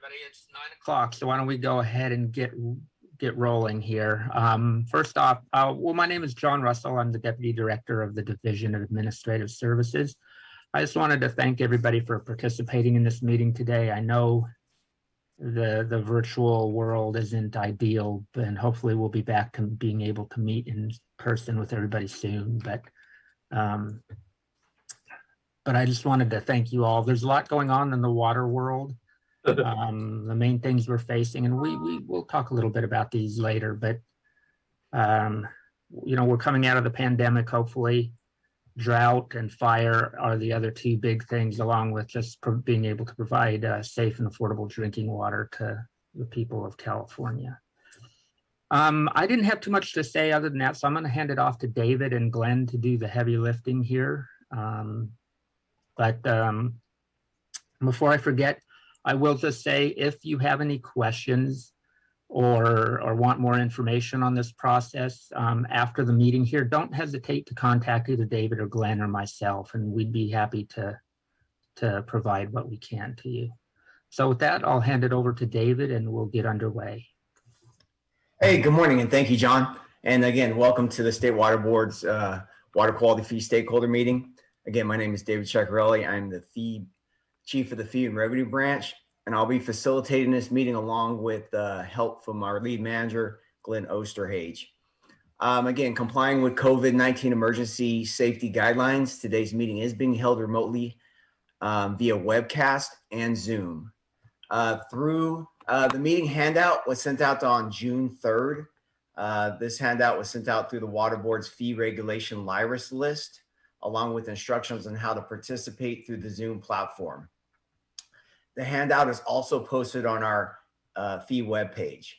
everybody. It's 9 o'clock, so why don't we go ahead and get rolling here. First off, well, my name is John Russell. I'm the Deputy Director of the Division of Administrative Services. I just wanted to thank everybody for participating in this meeting today. I know the virtual world isn't ideal, and hopefully we'll be back to being able to meet in person with everybody soon. But I just wanted to thank you all. There's a lot going on in the water world. The main things we're facing, and we'll talk a little bit about these later, but you know, we're coming out of the pandemic, hopefully. Drought and fire are the other two big things, along with just being able to provide safe and affordable drinking water to the people of California. I didn't have too much to say other than that, so I'm going to hand it off to David and Glenn to do the heavy lifting here. But before I forget, I will just say, if you have any questions or want more information on this process after the meeting here, don't hesitate to contact either David or Glenn or myself, and we'd be happy to provide what we can to you. So with that, I'll hand it over to David and we'll get underway. Hey, good morning, and thank you, John. And again, welcome to the State Water Board's Water Quality Fee Stakeholder Meeting. Again, my name is David Ciccarelli. I'm the Chief of the Fee and Revenue Branch, and I'll be facilitating this meeting along with help from our lead manager, Glenn Osterhage. Again, complying with COVID-19 emergency safety guidelines, today's meeting is being held remotely via webcast and Zoom. The meeting handout was sent out on June 3rd. This handout was sent out through the Water Board's fee regulation LIRIS list, along with instructions on how to participate through the Zoom platform. The handout is also posted on our fee webpage.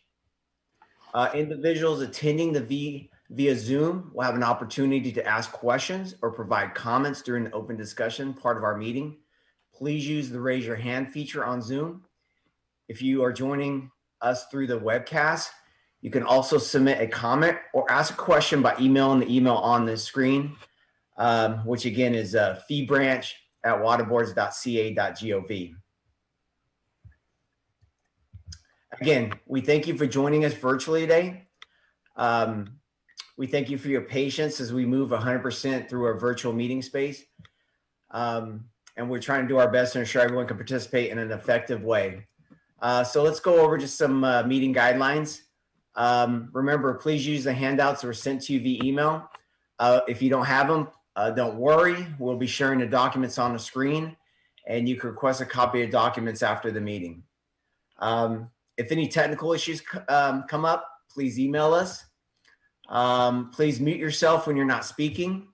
Individuals attending the via Zoom will have an opportunity to ask questions or provide comments during the open discussion part of our meeting. Please use the raise your hand feature on Zoom. If you are joining us through the webcast, you can also submit a comment or ask a question by emailing the email on the screen, which again is feebranch@waterboards.ca.gov. Again, we thank you for joining us virtually today. We thank you for your patience as we move 100% through our virtual meeting space. And we're trying to do our best to ensure everyone can participate in an effective way. So let's go over just some meeting guidelines. Remember, please use the handouts that were sent to you via email. If you don't have them, don't worry. We'll be sharing the documents on the screen, and you can request a copy of documents after the meeting. If any technical issues come up, please email us. Please mute yourself when you're not speaking.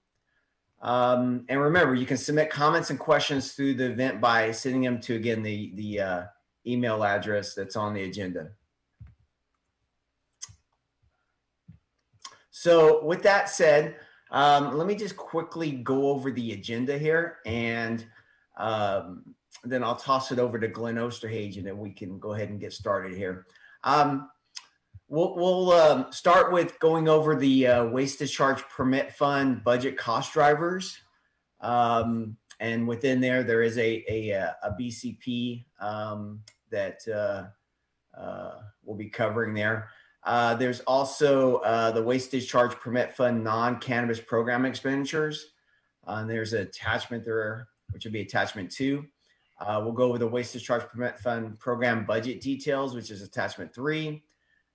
And remember, you can submit comments and questions through the event by sending them to, again, the email address that's on the agenda. So with that said, let me just quickly go over the agenda here, and then I'll toss it over to Glenn Osterhage, and then we can go ahead and get started here. We'll start with going over the Waste Discharge Permit Fund budget cost drivers. And within there is a BCP that we'll be covering there. There's also the Waste Discharge Permit Fund non-cannabis program expenditures. There's an attachment there, which would be attachment 2. We'll go over the Waste Discharge Permit Fund program budget details, which is attachment 3.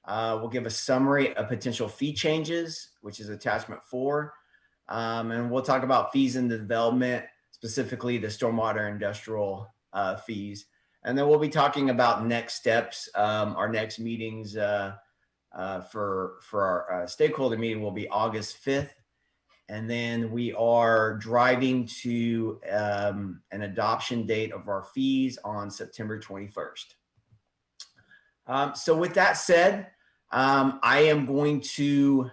We'll give a summary of potential fee changes, which is attachment 4. And we'll talk about fees in the development, specifically the stormwater industrial fees. And then we'll be talking about next steps. Our next meetings for our stakeholder meeting will be August 5th. And then we are driving to an adoption date of our fees on September 21st. So with that said, I am going to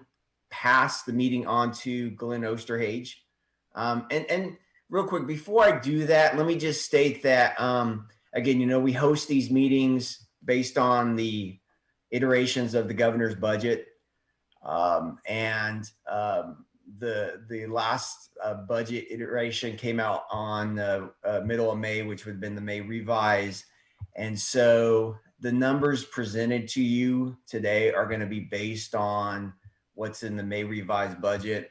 pass the meeting on to Glenn Osterhage. And real quick, before I do that, let me just state that, again, you know, we host these meetings based on the iterations of the governor's budget. The last budget iteration came out on the middle of May, which would have been the May revise. And so the numbers presented to you today are going to be based on what's in the May revised budget.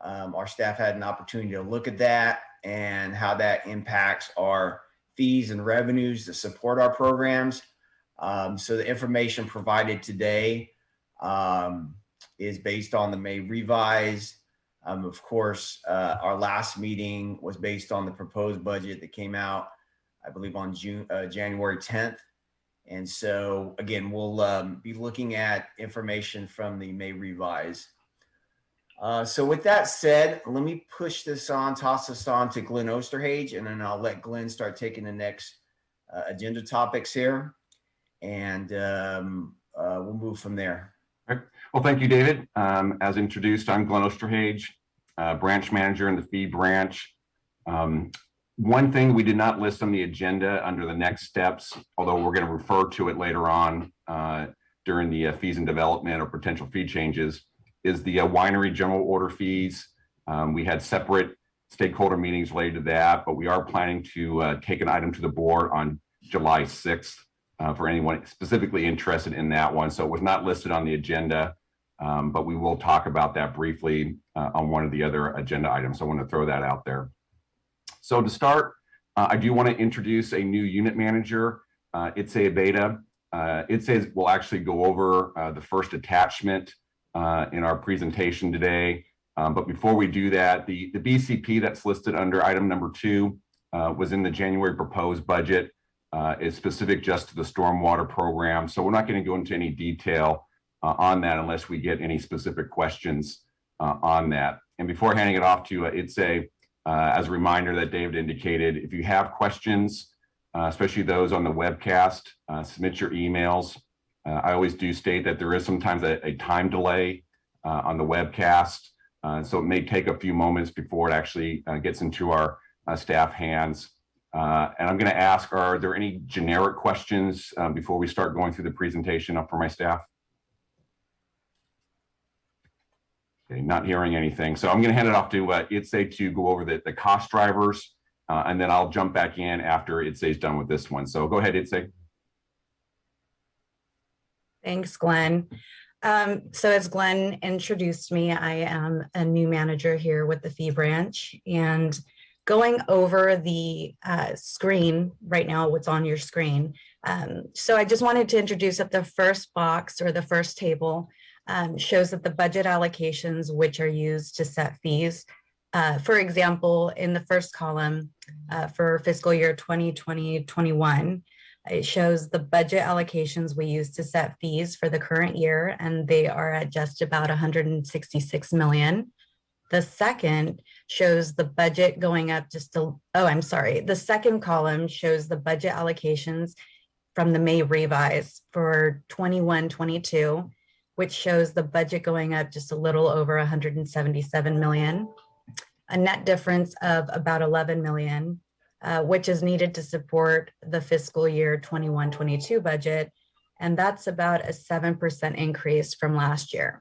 Our staff had an opportunity to look at that and how that impacts our fees and revenues to support our programs. So the information provided today is based on the May revised. Of course, our last meeting was based on the proposed budget that came out, I believe, on January 10th. And so, again, we'll be looking at information from the May revise. So with that said, let me push this on, toss this on to Glenn Osterhage, and then I'll let Glenn start taking the next agenda topics here, and we'll move from there. Okay. Well, thank you, David. As introduced, I'm Glenn Osterhage, branch manager in the fee branch. One thing we did not list on the agenda under the next steps, although we're going to refer to it later on during the fees and development or potential fee changes, is the winery general order fees. We had separate stakeholder meetings related to that, but we are planning to take an item to the board on July 6th for anyone specifically interested in that one. So it was not listed on the agenda, but we will talk about that briefly on one of the other agenda items. So I want to throw that out there. So to start, I do want to introduce a new unit manager. It's a beta. It says we'll actually go over the first attachment in our presentation today. But before we do that, the BCP that's listed under item number 2 was in the January proposed budget. It's specific just to the stormwater program. So we're not going to go into any detail on that unless we get any specific questions on that. And before handing it off to Itse, as a reminder that David indicated, if you have questions, especially those on the webcast, submit your emails. I always do state that there is sometimes a time delay on the webcast, so it may take a few moments before it actually gets into our staff hands. And I'm going to ask, are there any generic questions before we start going through the presentation for my staff? Okay, not hearing anything. So I'm going to hand it off to Itse to go over the cost drivers, and then I'll jump back in after Itse's done with this one. So go ahead, Itse. Thanks, Glenn. So as Glenn introduced me, I am a new manager here with the fee branch, and going over the screen right now, what's on your screen. So I just wanted to introduce that the first box or the first table shows that the budget allocations which are used to set fees. For example, in the first column for fiscal year 2020-21, it shows the budget allocations we use to set fees for the current year, and they are at just about 166 million. The second shows the budget going up the second column shows the budget allocations from the May revise for 21-22, which shows the budget going up just a little over 177 million, a net difference of about 11 million, which is needed to support the fiscal year 21-22 budget. And that's about a 7% increase from last year.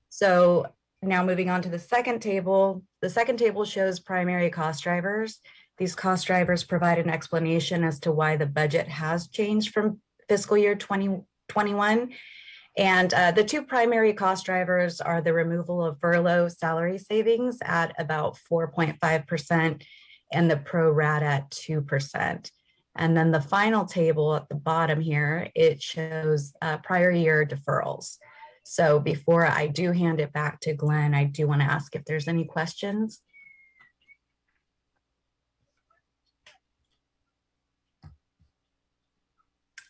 So now moving on to the second table. The second table shows primary cost drivers. These cost drivers provide an explanation as to why the budget has changed from fiscal year 2021. And the two primary cost drivers are the removal of furlough salary savings at about 4.5% and the pro rata at 2%. And then the final table at the bottom here, it shows prior year deferrals. So before I do hand it back to Glenn, I do want to ask if there's any questions.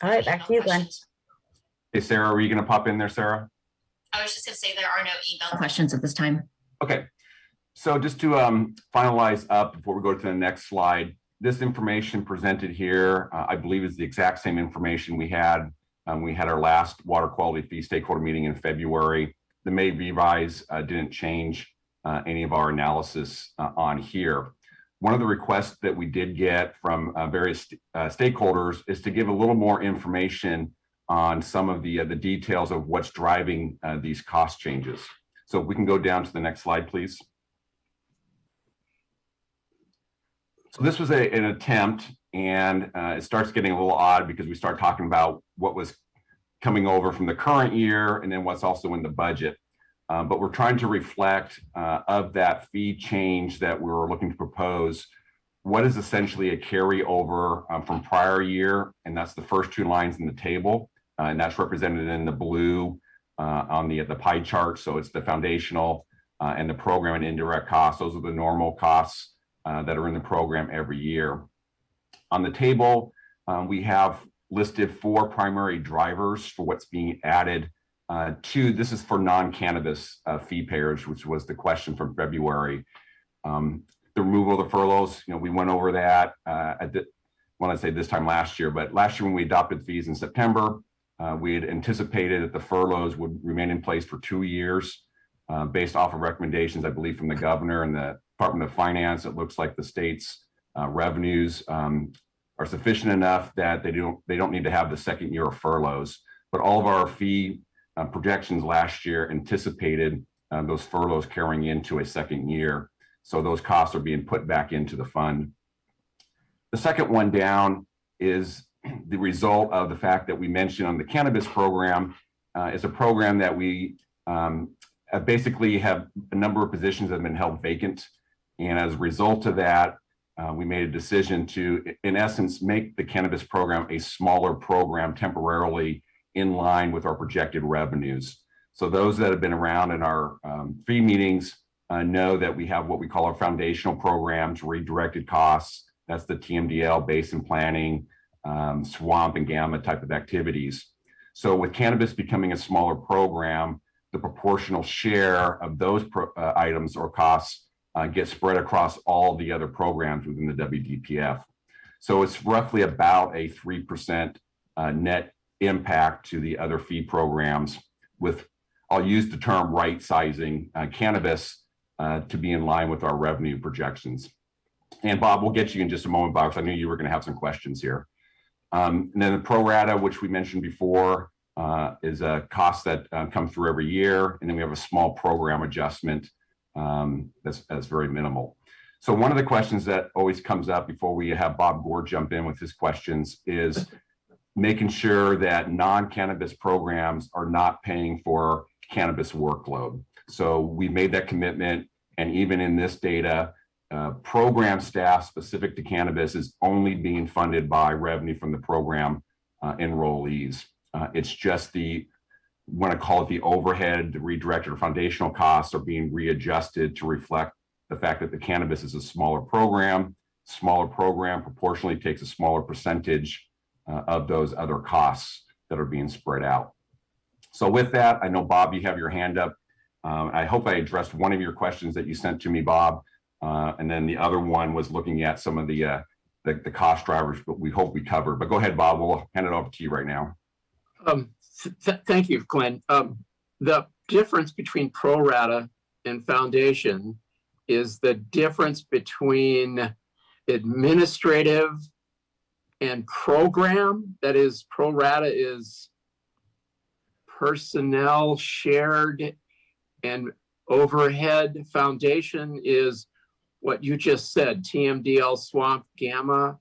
All right, back to you, Glenn. Hey, Sarah, are you going to pop in there, Sarah? I was just going to say there are no email questions at this time. Okay. So just to finalize up before we go to the next slide, this information presented here, I believe is the exact same information we had our last water quality fee stakeholder meeting in February. The May revise didn't change any of our analysis on here. One of the requests that we did get from various stakeholders is to give a little more information on some of the details of what's driving these cost changes. So if we can go down to the next slide, please. So this was an attempt And it starts getting a little odd because we start talking about what was coming over from the current year and then what's also in the budget. But we're trying to reflect of that fee change that we're looking to propose, what is essentially a carryover from prior year. And that's the first two lines in the table. And that's represented in the blue on the pie chart. So it's the foundational and the program and indirect costs. Those are the normal costs that are in the program every year. On the table, we have listed 4 primary drivers for what's being added to. This is for non-cannabis fee payers, which was the question from February. The removal of the furloughs, we went over that when I say this time last year, but last year when we adopted fees in September, we had anticipated that the furloughs would remain in place for 2 years based off of recommendations, I believe, from the governor and the Department of Finance. It looks like the state's revenues are sufficient enough that they don't need to have the second year of furloughs. But all of our fee projections last year anticipated those furloughs carrying into a second year. So those costs are being put back into the fund. The second one down is the result of the fact that we mentioned on the cannabis program. Is a program that we basically have a number of positions that have been held vacant. And as a result of that, we made a decision to, in essence, make the cannabis program a smaller program temporarily in line with our projected revenues. So those that have been around in our fee meetings know that we have what we call our foundational programs, redirected costs. That's the TMDL, basin planning, swamp and gamma type of activities. So with cannabis becoming a smaller program, the proportional share of those items or costs get spread across all the other programs within the WDPF. So it's roughly about a 3% net impact to the other fee programs with, I'll use the term right sizing cannabis to be in line with our revenue projections. And Bob, we'll get you in just a moment, Bob, because I knew you were going to have some questions here. And then the pro rata, which we mentioned before, is a cost that comes through every year. And then we have a small program adjustment that's very minimal. So one of the questions that always comes up before we have Bob Gore jump in with his questions is making sure that non-cannabis programs are not paying for cannabis workload. So we made that commitment, and even in this data, program staff specific to cannabis is only being funded by revenue from the program enrollees. It's just the, want to call it the overhead, the redirected or foundational costs are being readjusted to reflect the fact that the cannabis is a smaller program. Smaller program proportionally takes a smaller percentage of those other costs that are being spread out. So with that, I know, Bob, you have your hand up. I hope I addressed one of your questions that you sent to me, Bob. And then the other one was looking at some of the cost drivers, but we hope we covered. But go ahead, Bob, we'll hand it over to you right now. Thank you, Glenn. The difference between pro rata and foundation is the difference between administrative and program. That is, pro rata is personnel shared and overhead. Foundation is what you just said, TMDL, swamp, gamma.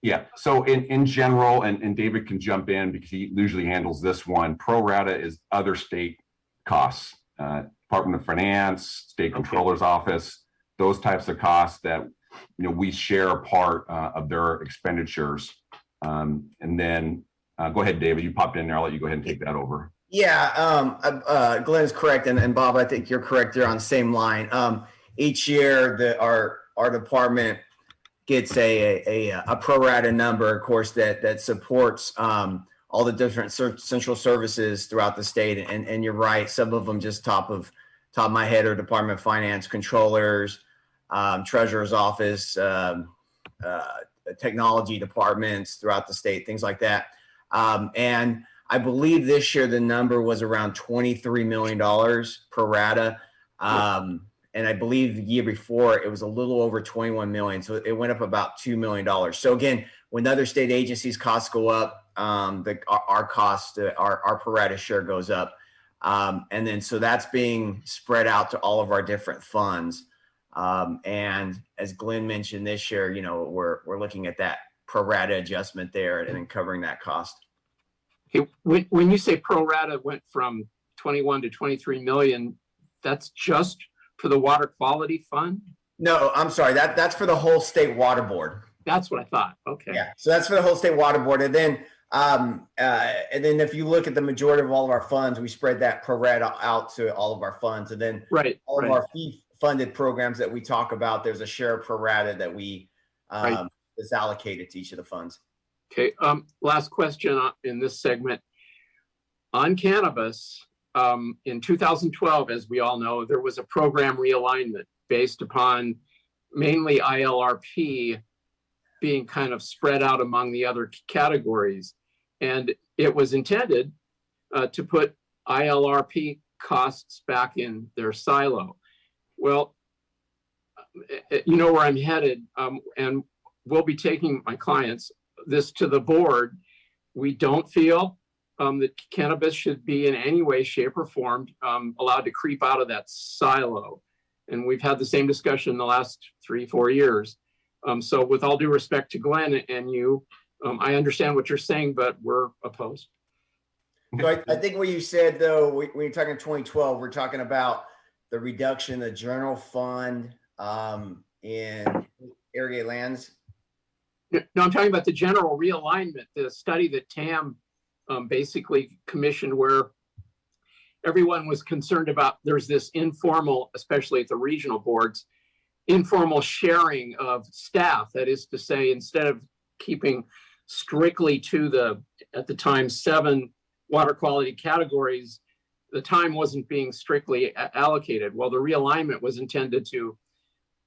Yeah, so in general, and David can jump in because he usually handles this one, pro rata is other state costs, Department of Finance, State Controller's Office, those types of costs that we share a part of their expenditures. And then go ahead, David, you popped in there. I'll let you go ahead and take that over. Yeah, Glenn is correct. And Bob, I think you're correct there on the same line. Each year, our department gets a pro rata number, of course, that supports all the different central services throughout the state. And you're right, some of them just top of my head are Department of Finance, controllers, treasurer's office, technology departments throughout the state, things like that. And I believe this year the number was around $23 million pro rata. And I believe the year before it was a little over 21 million. So it went up about $2 million. So again, when other state agencies costs go up, our cost, our pro rata share goes up. And then so that's being spread out to all of our different funds. And as Glenn mentioned this year, you know, we're looking at that pro rata adjustment there and then covering that cost. Okay, when you say pro rata went from 21 to 23 million, that's just for the water quality fund? No, I'm sorry. That's for the whole state water board. That's what I thought. Okay. Yeah. So that's for the whole state water board. And then if you look at the majority of all of our funds, we spread that pro rata out to all of our funds. And then all of our fee funded programs that we talk about, there's a share pro rata that we is allocated to each of the funds. Okay. Last question in this segment on cannabis. In 2012, as we all know, there was a program realignment based upon mainly ILRP being kind of spread out among the other categories. And it was intended to put ILRP costs back in their silo. Well, you know where I'm headed, and we'll be taking my clients this to the board. We don't feel that cannabis should be in any way, shape, or form allowed to creep out of that silo. And we've had the same discussion in the last 3-4 years. So with all due respect to Glenn and you, I understand what you're saying, but we're opposed. So I think what you said, though, when you're talking 2012, we're talking about the reduction in the general fund in irrigated lands. No, I'm talking about the general realignment, the study that TAM basically commissioned, where everyone was concerned about there's this informal, especially at the regional boards, informal sharing of staff. That is to say, instead of keeping strictly to the, at the time, 7 water quality categories, the time wasn't being strictly allocated. Well, the realignment was intended to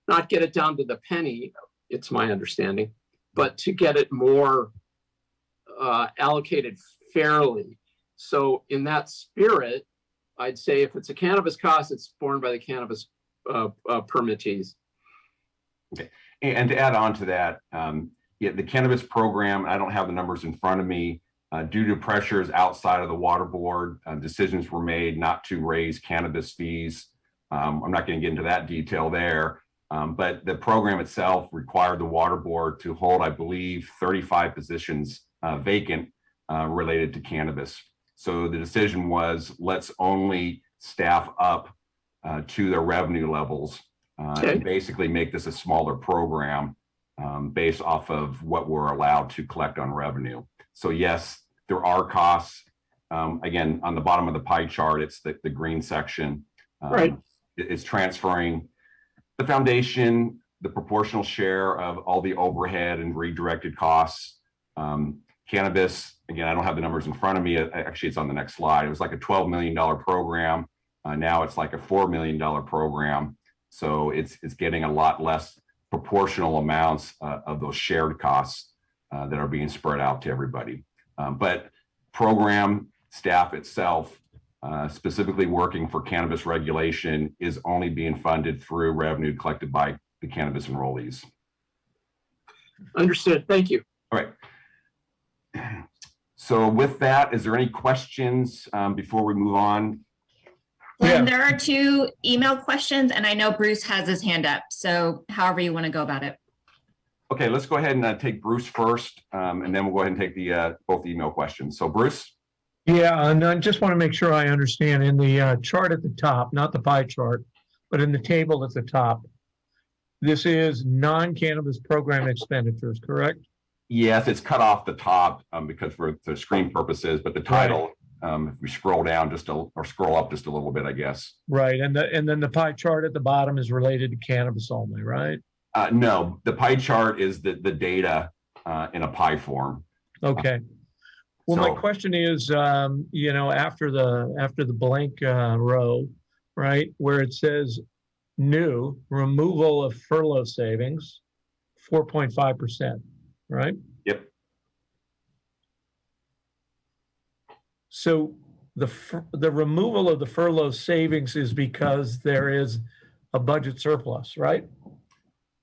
not get it down to the penny, it's my understanding, but to get it more allocated fairly. So in that spirit, I'd say if it's a cannabis cost, it's borne by the cannabis permittees. Okay, and to add on to that, yeah, the cannabis program, I don't have the numbers in front of me, due to pressures outside of the water board, decisions were made not to raise cannabis fees. I'm not going to get into that detail there, but the program itself required the water board to hold, I believe, 35 positions vacant related to cannabis. So the decision was, let's only staff up to their revenue levels and basically make this a smaller program based off of what we're allowed to collect on revenue. So yes, there are costs. Again, on the bottom of the pie chart, it's the green section. It's transferring the foundation, the proportional share of all the overhead and redirected costs. Cannabis, again, I don't have the numbers in front of me. Actually, it's on the next slide. It was like a $12 million program. Now it's like a $4 million program. So it's getting a lot less proportional amounts of those shared costs that are being spread out to everybody. But program staff itself, specifically working for cannabis regulation, is only being funded through revenue collected by the cannabis enrollees. Understood. Thank you. All right. So with that, is there any questions before we move on? Glenn, there are 2 email questions, and I know Bruce has his hand up. So however you want to go about it. Okay, let's go ahead and take Bruce first, and then we'll go ahead and take the both email questions. So Bruce? Yeah, and I just want to make sure I understand in the chart at the top, not the pie chart, but in the table at the top, this is non-cannabis program expenditures, correct? Yes, it's cut off the top because for the screen purposes, but the title, if we scroll down just or scroll up just a little bit, I guess. Right, and then the pie chart at the bottom is related to cannabis only, right? No, the pie chart is the data in a pie form. Okay. Well, So- my question is, you know, after the blank row, right, where it says new removal of furlough savings, 4.5%, right? Yep. So the removal of the furlough savings is because there is a budget surplus, right?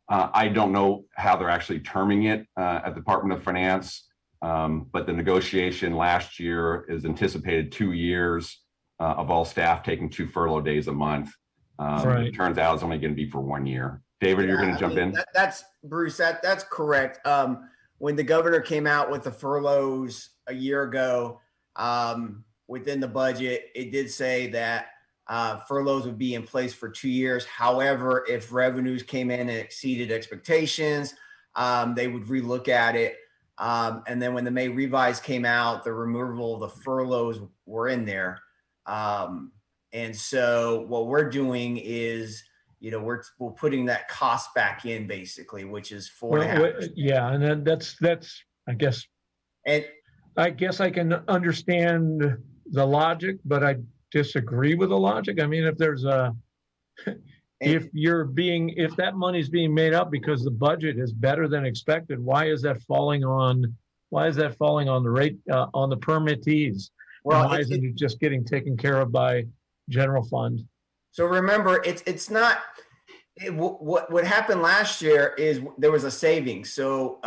I don't know how they're actually terming it at the Department of Finance, but the negotiation last year is anticipated 2 years of all staff taking 2 furlough days a month. It turns out it's only going to be for 1 year. David, you're going to jump in? That's Bruce, that's correct. When the governor came out with the furloughs a year ago, within the budget, it did say that furloughs would be in place for 2 years. However, if revenues came in and exceeded expectations, they would relook at it. And then when the May revise came out, the removal of the furloughs were in there. And so what we're doing is, we're putting that cost back in basically, which is 4.5%. Yeah, and then that's I guess. And I guess I can understand the logic, but I disagree with the logic. I mean, if there's if that money's being made up because the budget is better than expected, why is that falling on the rate on the permittees? Well, why isn't it just getting taken care of by general fund? So remember, it's not. What happened last year is there was a savings. So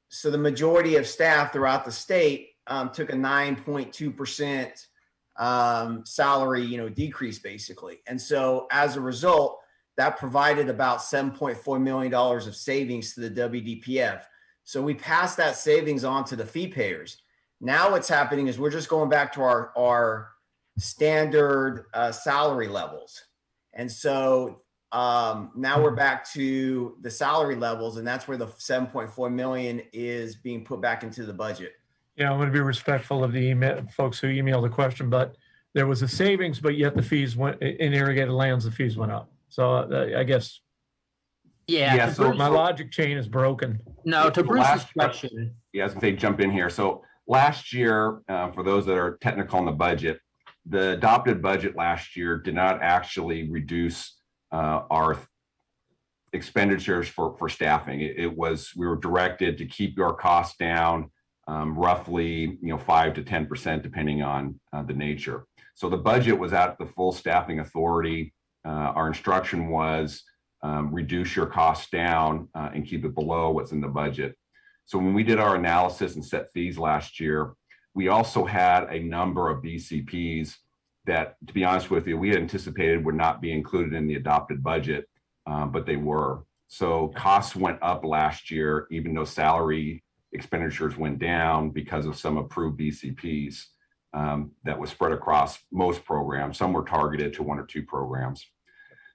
so the majority of staff throughout the state took a 9.2% salary, decrease basically. And so as a result, that provided about $7.4 million of savings to the WDPF. So we passed that savings on to the fee payers. Now what's happening is we're just going back to our standard salary levels. And so now we're back to the salary levels, and that's where the 7.4 million is being put back into the budget. Yeah, I'm going to be respectful of the folks who emailed the question, but there was a savings, but yet the fees went in irrigated lands, the fees went up. So I guess. Yeah. So my logic chain is broken. No, to Bruce's question. Yeah, I was going to say jump in here. So last year, for those that are technical on the budget, the adopted budget last year did not actually reduce our expenditures for staffing. We were directed to keep our costs down roughly 5 to 10% depending on the nature. So the budget was at the full staffing authority. Our instruction was reduce your costs down and keep it below what's in the budget. So when we did our analysis and set fees last year, we also had a number of BCPs that, to be honest with you, we had anticipated would not be included in the adopted budget, but they were. So costs went up last year, even though salary expenditures went down because of some approved BCPs that was spread across most programs. Some were targeted to 1 or 2 programs.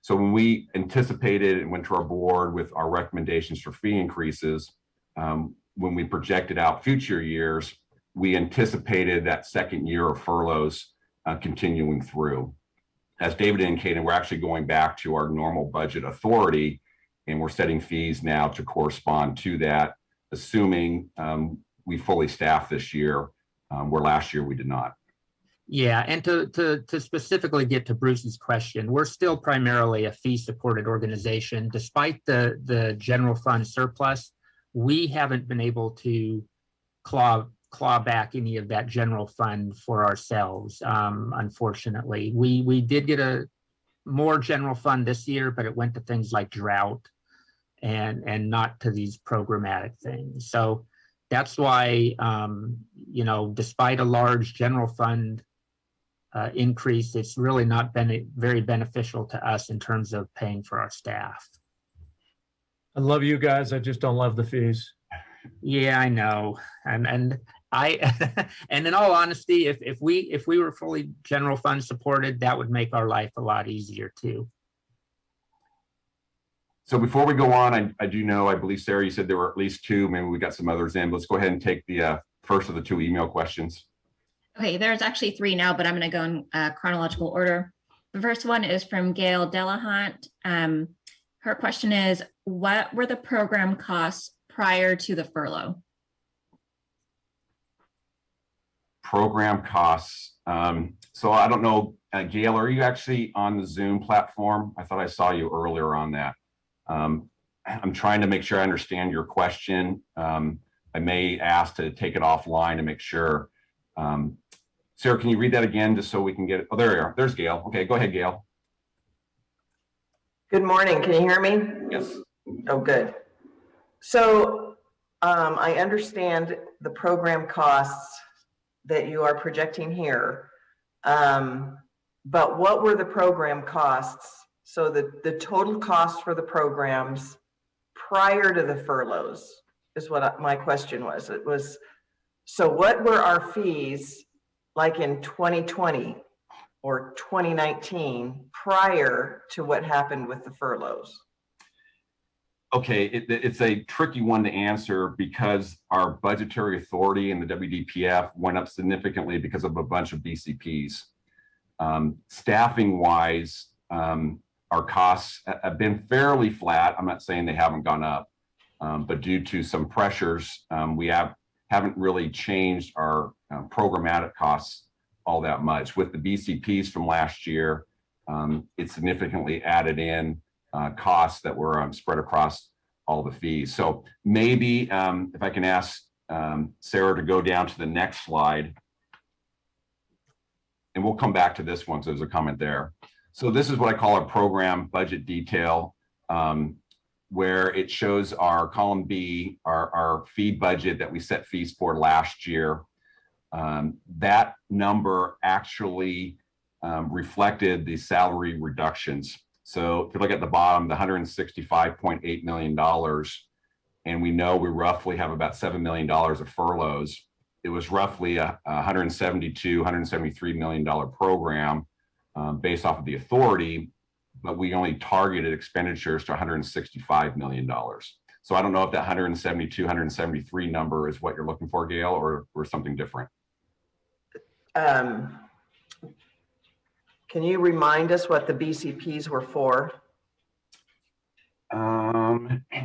So when we anticipated and went to our board with our recommendations for fee increases, when we projected out future years, we anticipated that second year of furloughs continuing through. As David indicated, we're actually going back to our normal budget authority, and we're setting fees now to correspond to that, assuming we fully staff this year, where last year we did not. Yeah, and to specifically get to Bruce's question, we're still primarily a fee-supported organization. Despite the general fund surplus, we haven't been able to claw back any of that general fund for ourselves, unfortunately. We did get a more general fund this year, but it went to things like drought and not to these programmatic things. So that's why, despite a large general fund increase, it's really not been very beneficial to us in terms of paying for our staff. I love you guys. I just don't love the fees. Yeah, I know. And I, and in all honesty, if we were fully general fund supported, that would make our life a lot easier too. So before we go on, I do know, I believe, Sarah, you said there were at least 2, maybe we got some others in. Let's go ahead and take the first of the 2 email questions. Okay, there's actually 3 now, but I'm going to go in chronological order. The first one is from Gail Delahant. Her question is, what were the program costs prior to the furlough? Program costs. So I don't know, Gail, are you actually on the Zoom platform? I thought I saw you earlier on that. I'm trying to make sure I understand your question. I may ask to take it offline to make sure. Sarah, can you read that again just so we can get it? Oh, there you are. There's Gail. Okay, go ahead, Gail. Good morning. Can you hear me? Yes. Oh, good. So I understand the program costs that you are projecting here. but what were the program costs? So the total cost for the programs prior to the furloughs is what my question was. It was, so what were our fees like in 2020 or 2019 prior to what happened with the furloughs? Okay, it's a tricky one to answer because our budgetary authority in the WDPF went up significantly because of a bunch of BCPs. Staffing wise, our costs have been fairly flat. I'm not saying they haven't gone up, but due to some pressures, we haven't really changed our programmatic costs all that much. With the BCPs from last year, it significantly added in costs that were spread across all the fees. So maybe if I can ask Sarah to go down to the next slide, and we'll come back to this one, so there's a comment there. So this is what I call our program budget detail, where it shows our column B, our fee budget that we set fees for last year. That number actually reflected the salary reductions. So if you look at the bottom, the $165.8 million, and we know we roughly have about $7 million of furloughs, it was roughly a $173 million program based off of the authority, but we only targeted expenditures to $165 million. So I don't know if that 172, 173 number is what you're looking for, Gail, or something different. Can you remind us what the BCPs were for?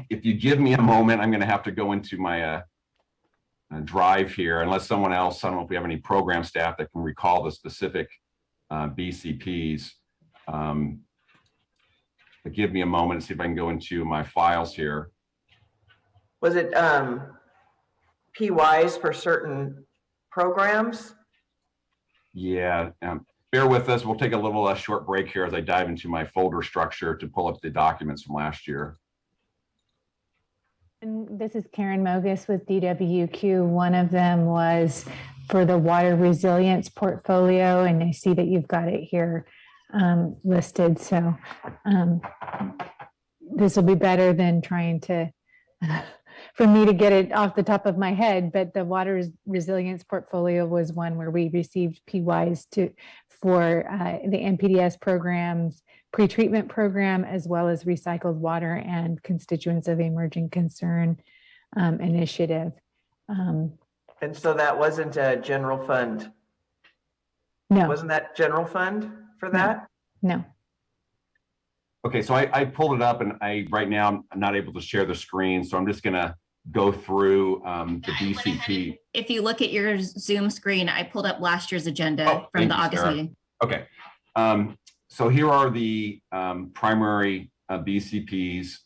If you give me a moment, I'm going to have to go into my drive here, unless someone else, I don't know if we have any program staff that can recall the specific BCPs. But give me a moment and see if I can go into my files here. Was it PYs for certain programs? Yeah. Bear with us. We'll take a little short break here as I dive into my folder structure to pull up the documents from last year. And this is Karen Mogus with DWQ. One of them was for the water resilience portfolio, and I see that you've got it here listed. So this will be better than trying to for me to get it off the top of my head, but the water resilience portfolio was one where we received PYs for the NPDS programs, pretreatment program, as well as recycled water and constituents of emerging concern initiative. And so that wasn't a general fund? No. Wasn't that general fund for that? No. Okay, so I pulled it up, and right now I'm not able to share the screen, so I'm just gonna go through the BCP. If you look at your Zoom screen, I pulled up last year's agenda from the August meeting. Okay, so here are the primary BCPs,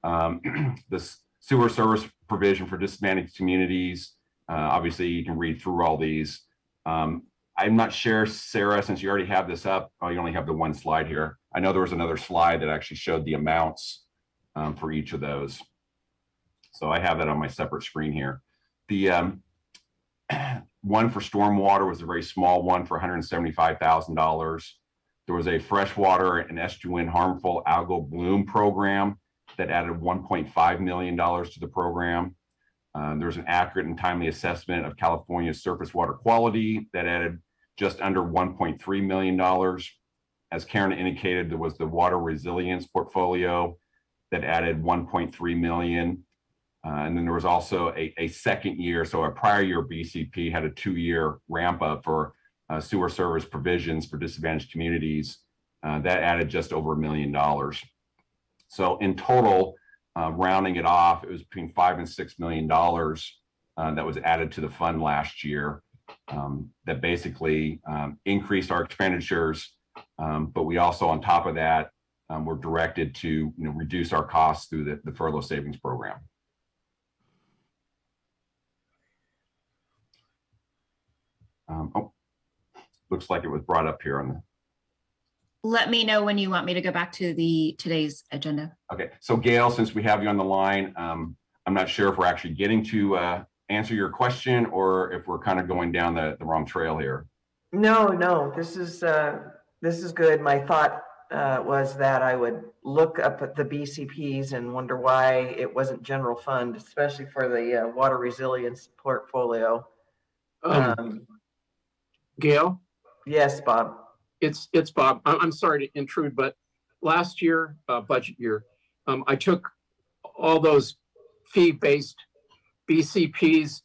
the sewer service provision for disadvantaged communities. Obviously, you can read through all these. I'm not sure, Sarah, since you already have this up, oh, you only have the one slide here. I know there was another slide that actually showed the amounts for each of those. So I have that on my separate screen here. The one for stormwater was a very small one for $175,000. There was a freshwater and estuarine harmful algal bloom program that added $1.5 million to the program. There's an accurate and timely assessment of California's surface water quality that added just under $1.3 million. As Karen indicated, there was the water resilience portfolio that added $1.3 million. And then there was also a second year, so a prior year BCP had a 2-year ramp up for sewer service provisions for disadvantaged communities. That added just over $1 million. So in total, rounding it off, it was between $5 and $6 million that was added to the fund last year. That basically increased our expenditures, but we also, on top of that, were directed to reduce our costs through the furlough savings program. Oh, looks like it was brought up here on the. Let me know when you want me to go back to today's agenda. Okay, so Gail, since we have you on the line, I'm not sure if we're actually getting to answer your question or if we're kind of going down the wrong trail here. No, this is This is good. My thought was that I would look up at the BCPs and wonder why it wasn't general fund, especially for the water resilience portfolio. Gail? Yes, Bob. It's Bob. I'm sorry to intrude, but last year, budget year, I took all those fee-based BCPs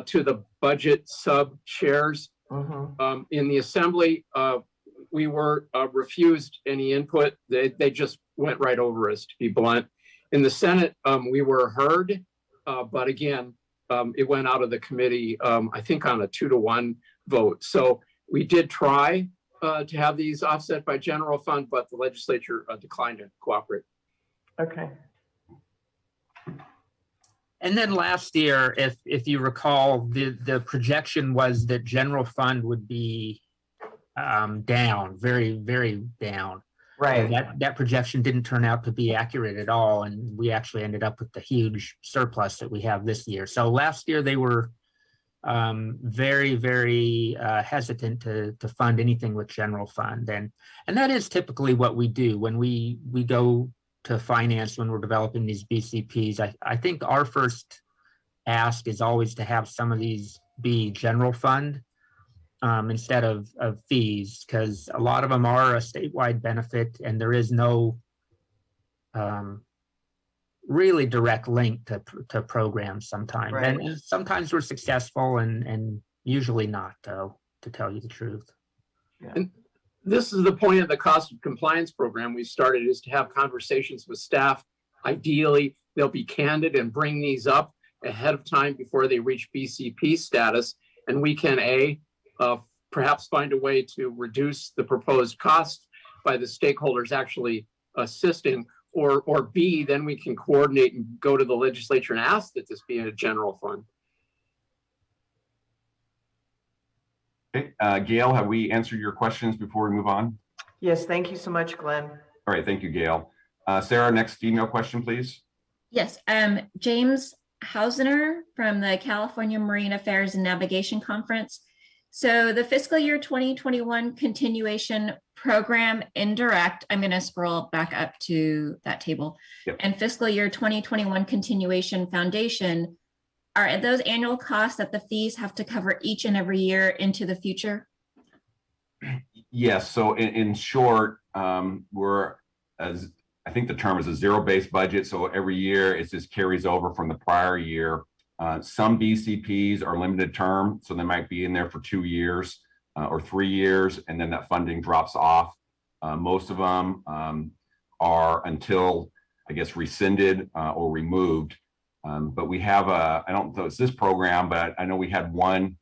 to the budget sub chairs. In the assembly, we were refused any input. They just went right over us, to be blunt. In the Senate, we were heard, but again, it went out of the committee, I think on a 2-to-1 vote. So we did try to have these offset by general fund, but the legislature declined to cooperate. Okay. And then last year, if you recall, the projection was that general fund would be down, very, very down. Right. That projection didn't turn out to be accurate at all, and we actually ended up with the huge surplus that we have this year. So last year they were very, very hesitant to fund anything with general fund, and that is typically what we do when we go to finance when we're developing these BCPs. I think our first ask is always to have some of these be general fund instead of fees, because a lot of them are a statewide benefit and there is no really direct link to programs sometimes. Right. And sometimes we're successful and usually not, though, to tell you the truth. Yeah. And this is the point of the cost of compliance program we started, is to have conversations with staff. Ideally, they'll be candid and bring these up ahead of time before they reach BCP status. And we can perhaps find a way to reduce the proposed cost by the stakeholders actually assisting, or B, then we can coordinate and go to the legislature and ask that this be a general fund. Okay, Gail, have we answered your questions before we move on? Yes, thank you so much, Glenn. All right, thank you, Gail. Sarah, next email question, please. Yes, James Hausner from the California Marine Affairs and Navigation Conference. So the fiscal year 2021 continuation program indirect, I'm going to scroll back up to that table. Yep. And fiscal year 2021 continuation foundation, are those annual costs that the fees have to cover each and every year into the future? Yes, so in short, we're, as I think the term is a zero-based budget. So every year it just carries over from the prior year. Some BCPs are limited term, so they might be in there for 2 years or 3 years, and then that funding drops off. Most of them are until, I guess, rescinded or removed. But we have I don't know if it's this program, but I know we had one,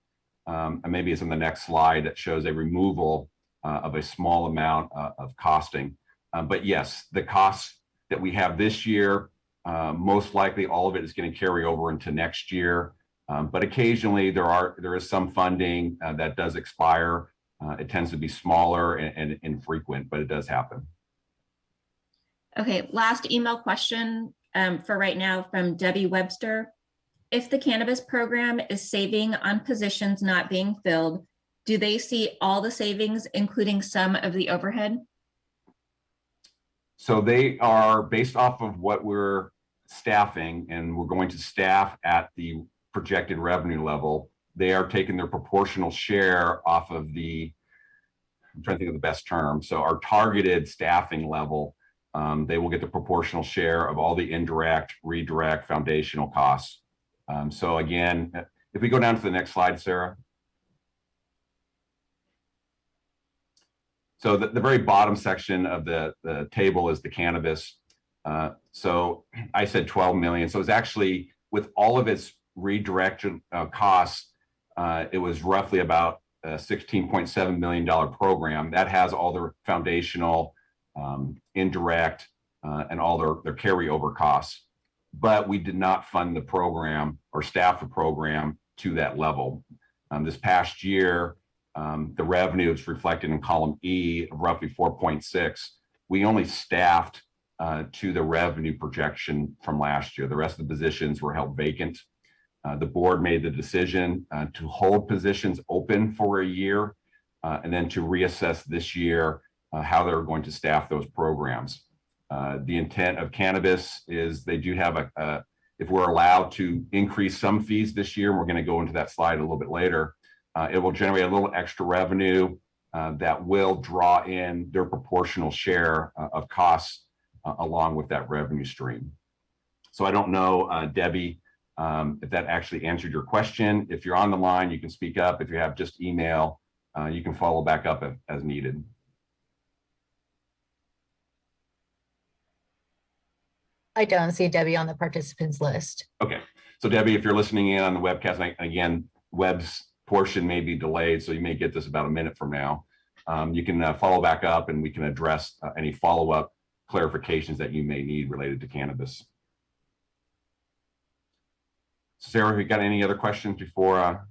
and maybe it's on the next slide, that shows a removal of a small amount of costing. But yes, the costs that we have this year, most likely all of it is going to carry over into next year. But occasionally there is some funding that does expire. It tends to be smaller and infrequent, but it does happen. Okay, last email question for right now from Debbie Webster. If the cannabis program is saving on positions not being filled, do they see all the savings, including some of the overhead? So they are based off of what we're staffing, and we're going to staff at the projected revenue level. They are taking their proportional share off of the, I'm trying to think of the best term. So our targeted staffing level, they will get the proportional share of all the indirect, redirect, foundational costs. So again, if we go down to the next slide, Sarah. So the very bottom section of the table is the cannabis. So I said 12 million. So it's actually, with all of its redirection costs, it was roughly about a $16.7 million program that has all their foundational, indirect, and all their carryover costs. But we did not fund the program or staff the program to that level. This past year, the revenue is reflected in column E of roughly 4.6. We only staffed to the revenue projection from last year. The rest of the positions were held vacant. The board made the decision to hold positions open for a year and then to reassess this year how they're going to staff those programs. The intent of Cannabis is they do have if we're allowed to increase some fees this year, and we're going to go into that slide a little bit later, it will generate a little extra revenue that will draw in their proportional share of costs along with that revenue stream. So I don't know, Debbie, if that actually answered your question. If you're on the line, you can speak up. If you have just email, you can follow back up as needed. I don't see Debbie on the participants list. Okay, so Debbie, if you're listening in on the webcast, and again, web's portion may be delayed, so you may get this about a minute from now. You can follow back up and we can address any follow-up clarifications that you may need related to Cannabis. Sarah, have you got any other questions before?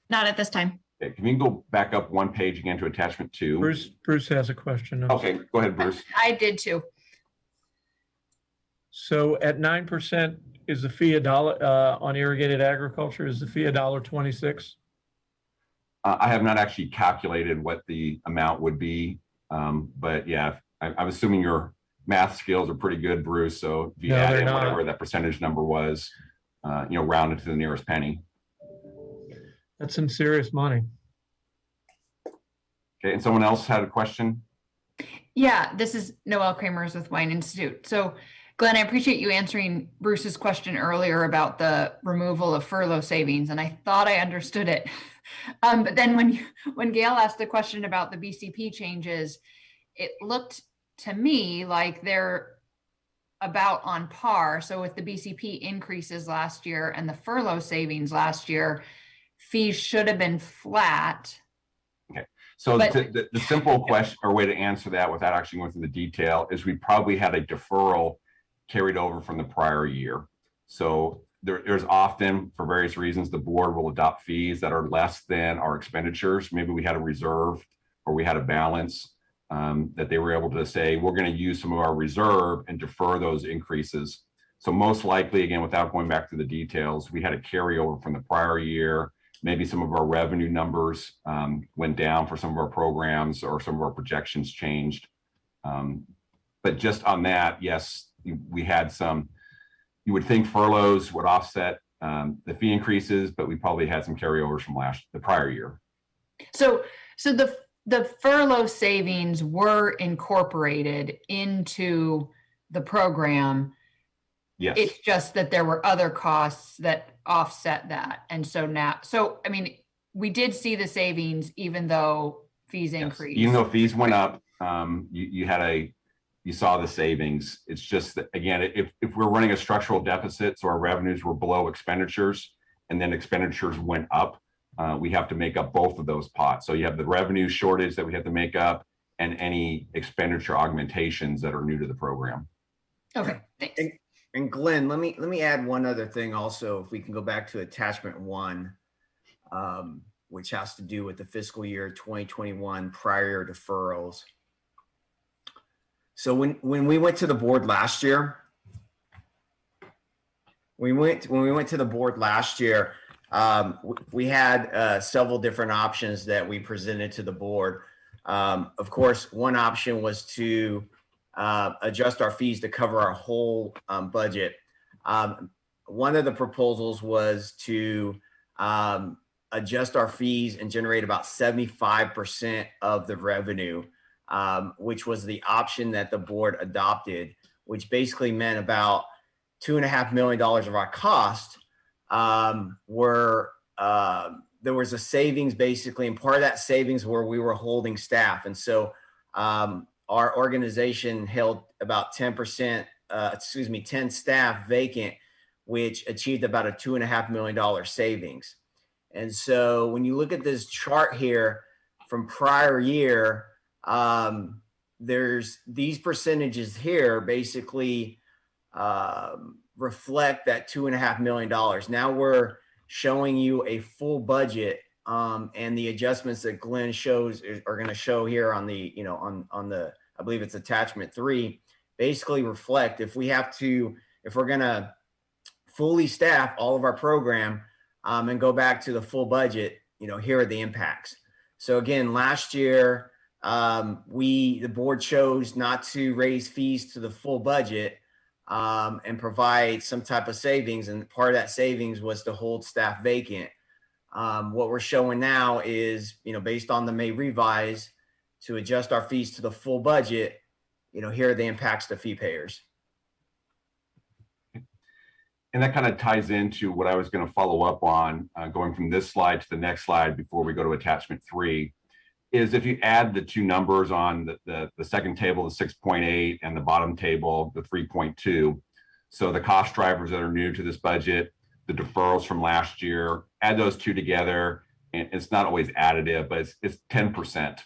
Not at this time. Okay, can you go back up one page again to attachment 2? Bruce has a question. Okay, go ahead, Bruce. I did too. So at 9%, is the fee $1 on irrigated agriculture? Is the fee $1.26? I have not actually calculated what the amount would be, but yeah, I'm assuming your math skills are pretty good, Bruce. So if you add in whatever that percentage number was, round it to the nearest penny. That's some serious money. Okay, and someone else had a question? Yeah, this is Noelle Kramers with Wine Institute. So Glenn, I appreciate you answering Bruce's question earlier about the removal of furlough savings, and I thought I understood it. But then when Gail asked the question about the BCP changes, it looked to me like they're about on par. So with the BCP increases last year and the furlough savings last year, fees should have been flat. Okay, so the simple question or way to answer that without actually going through the detail is we probably had a deferral carried over from the prior year. So there's often, for various reasons, the board will adopt fees that are less than our expenditures. Maybe we had a reserve or we had a balance that they were able to say, we're going to use some of our reserve and defer those increases. So most likely, again, without going back to the details, we had a carryover from the prior year. Maybe some of our revenue numbers went down for some of our programs or some of our projections changed. But just on that, yes, we had some, you would think furloughs would offset the fee increases, but we probably had some carryovers from the prior year. So the furlough savings were incorporated into the program. Yes. It's just that there were other costs that offset that. And so now, I mean, we did see the savings even though fees increased. Even though fees went up, you saw the savings. It's just that, again, if we're running a structural deficit, so our revenues were below expenditures and then expenditures went up, we have to make up both of those pots. So you have the revenue shortage that we have to make up and any expenditure augmentations that are new to the program. Okay, thanks. And Glenn, let me add one other thing also, if we can go back to attachment 1, which has to do with the fiscal year 2021 prior deferrals. So when we went to the board last year, we had several different options that we presented to the board. Of course, one option was to adjust our fees to cover our whole budget. One of the proposals was to adjust our fees and generate about 75% of the revenue, which was the option that the board adopted, which basically meant about $2.5 million of our cost there was a savings basically, and part of that savings where we were holding staff. And so our organization held about 10 staff vacant, which achieved about a $2.5 million savings. And so when you look at this chart here from prior year, there's these percentages here basically reflect that $2.5 million. Now we're showing you a full budget, and the adjustments that Glenn shows are going to show here on the, on the, I believe it's attachment 3, basically reflect if we're going to fully staff all of our program and go back to the full budget, here are the impacts. So again, last year, the board chose not to raise fees to the full budget and provide some type of savings. And part of that savings was to hold staff vacant. What we're showing now is, based on the May revise, to adjust our fees to the full budget, here are the impacts to fee payers. And that kind of ties into what I was going to follow up on, going from this slide to the next slide before we go to attachment 3, is if you add the two numbers on the second table, the 6.8, and the bottom table, the 3.2. So the cost drivers that are new to this budget, the deferrals from last year, add those two together, and it's not always additive, but it's 10%.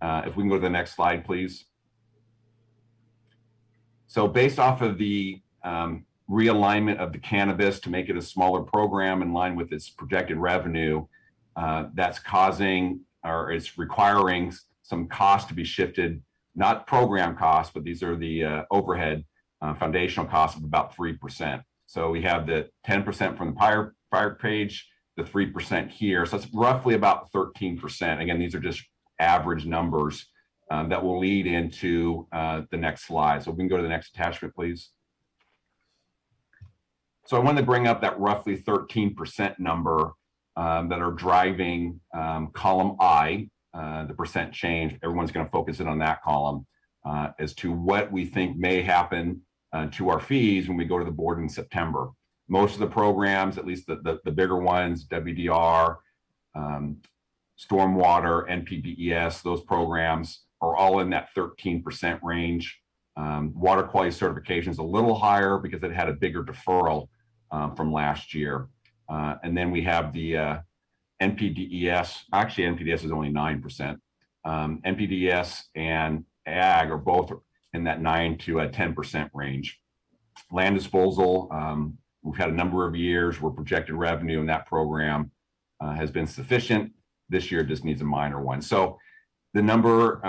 If we can go to the next slide, please. So based off of the realignment of the cannabis to make it a smaller program in line with its projected revenue, that's causing, or it's requiring, some costs to be shifted, not program costs, but these are the overhead foundational costs of about 3%. So we have the 10% from the prior page, the 3% here. So it's roughly about 13%. Again, these are just average numbers that will lead into the next slide. So we can go to the next attachment, please. So I wanted to bring up that roughly 13% number that are driving column I, the percent change. Everyone's going to focus in on that column as to what we think may happen to our fees when we go to the board in September. Most of the programs, at least the bigger ones, WDR, Stormwater, NPDES, those programs are all in that 13% range. Water quality certification is a little higher because it had a bigger deferral from last year. And then we have the NPDES. Actually, NPDES is only 9%. NPDES and Ag are both in that 9 to 10% range. Land disposal, we've had a number of years where projected revenue in that program has been sufficient. This year just needs a minor one. So the number,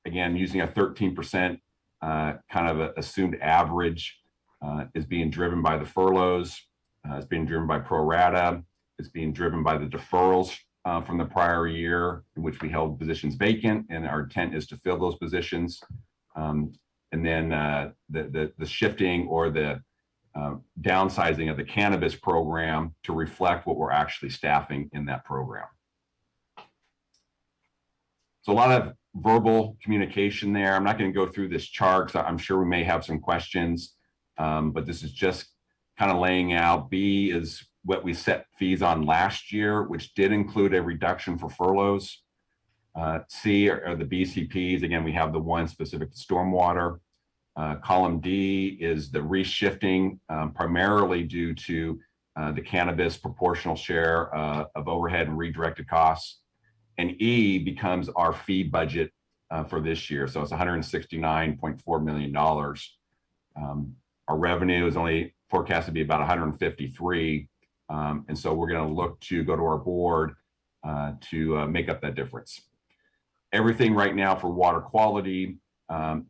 again, using a 13% kind of a assumed average, is being driven by the furloughs. It's being driven by pro rata. It's being driven by the deferrals from the prior year in which we held positions vacant, and our intent is to fill those positions. And then the shifting or the downsizing of the cannabis program to reflect what we're actually staffing in that program. So a lot of verbal communication there. I'm not going to go through this chart because I'm sure we may have some questions, but this is just kind of laying out. B is what we set fees on last year, which did include a reduction for furloughs. C are the BCPs. Again, we have the one specific to stormwater. Column D is the reshifting, primarily due to the cannabis proportional share of overhead and redirected costs. And E becomes our fee budget for this year. So it's $169.4 million. Our revenue is only forecast to be about 153. And so we're going to look to go to our board to make up that difference. Everything right now for water quality,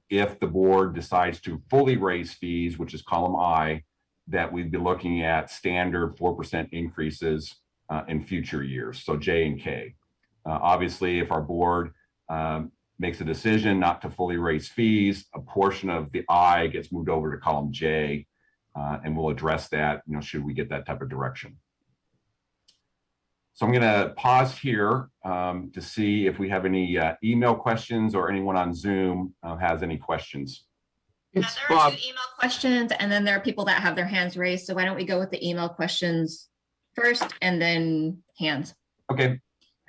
if the board decides to fully raise fees, which is column I, that we'd be looking at standard 4% increases in future years, so J and K. Obviously, if our board makes a decision not to fully raise fees, a portion of the I gets moved over to column J, and we'll address that, should we get that type of direction. So I'm going to pause here to see if we have any email questions or anyone on Zoom has any questions. There are 2 email questions, and then there are people that have their hands raised. So why don't we go with the email questions first and then hands? Okay.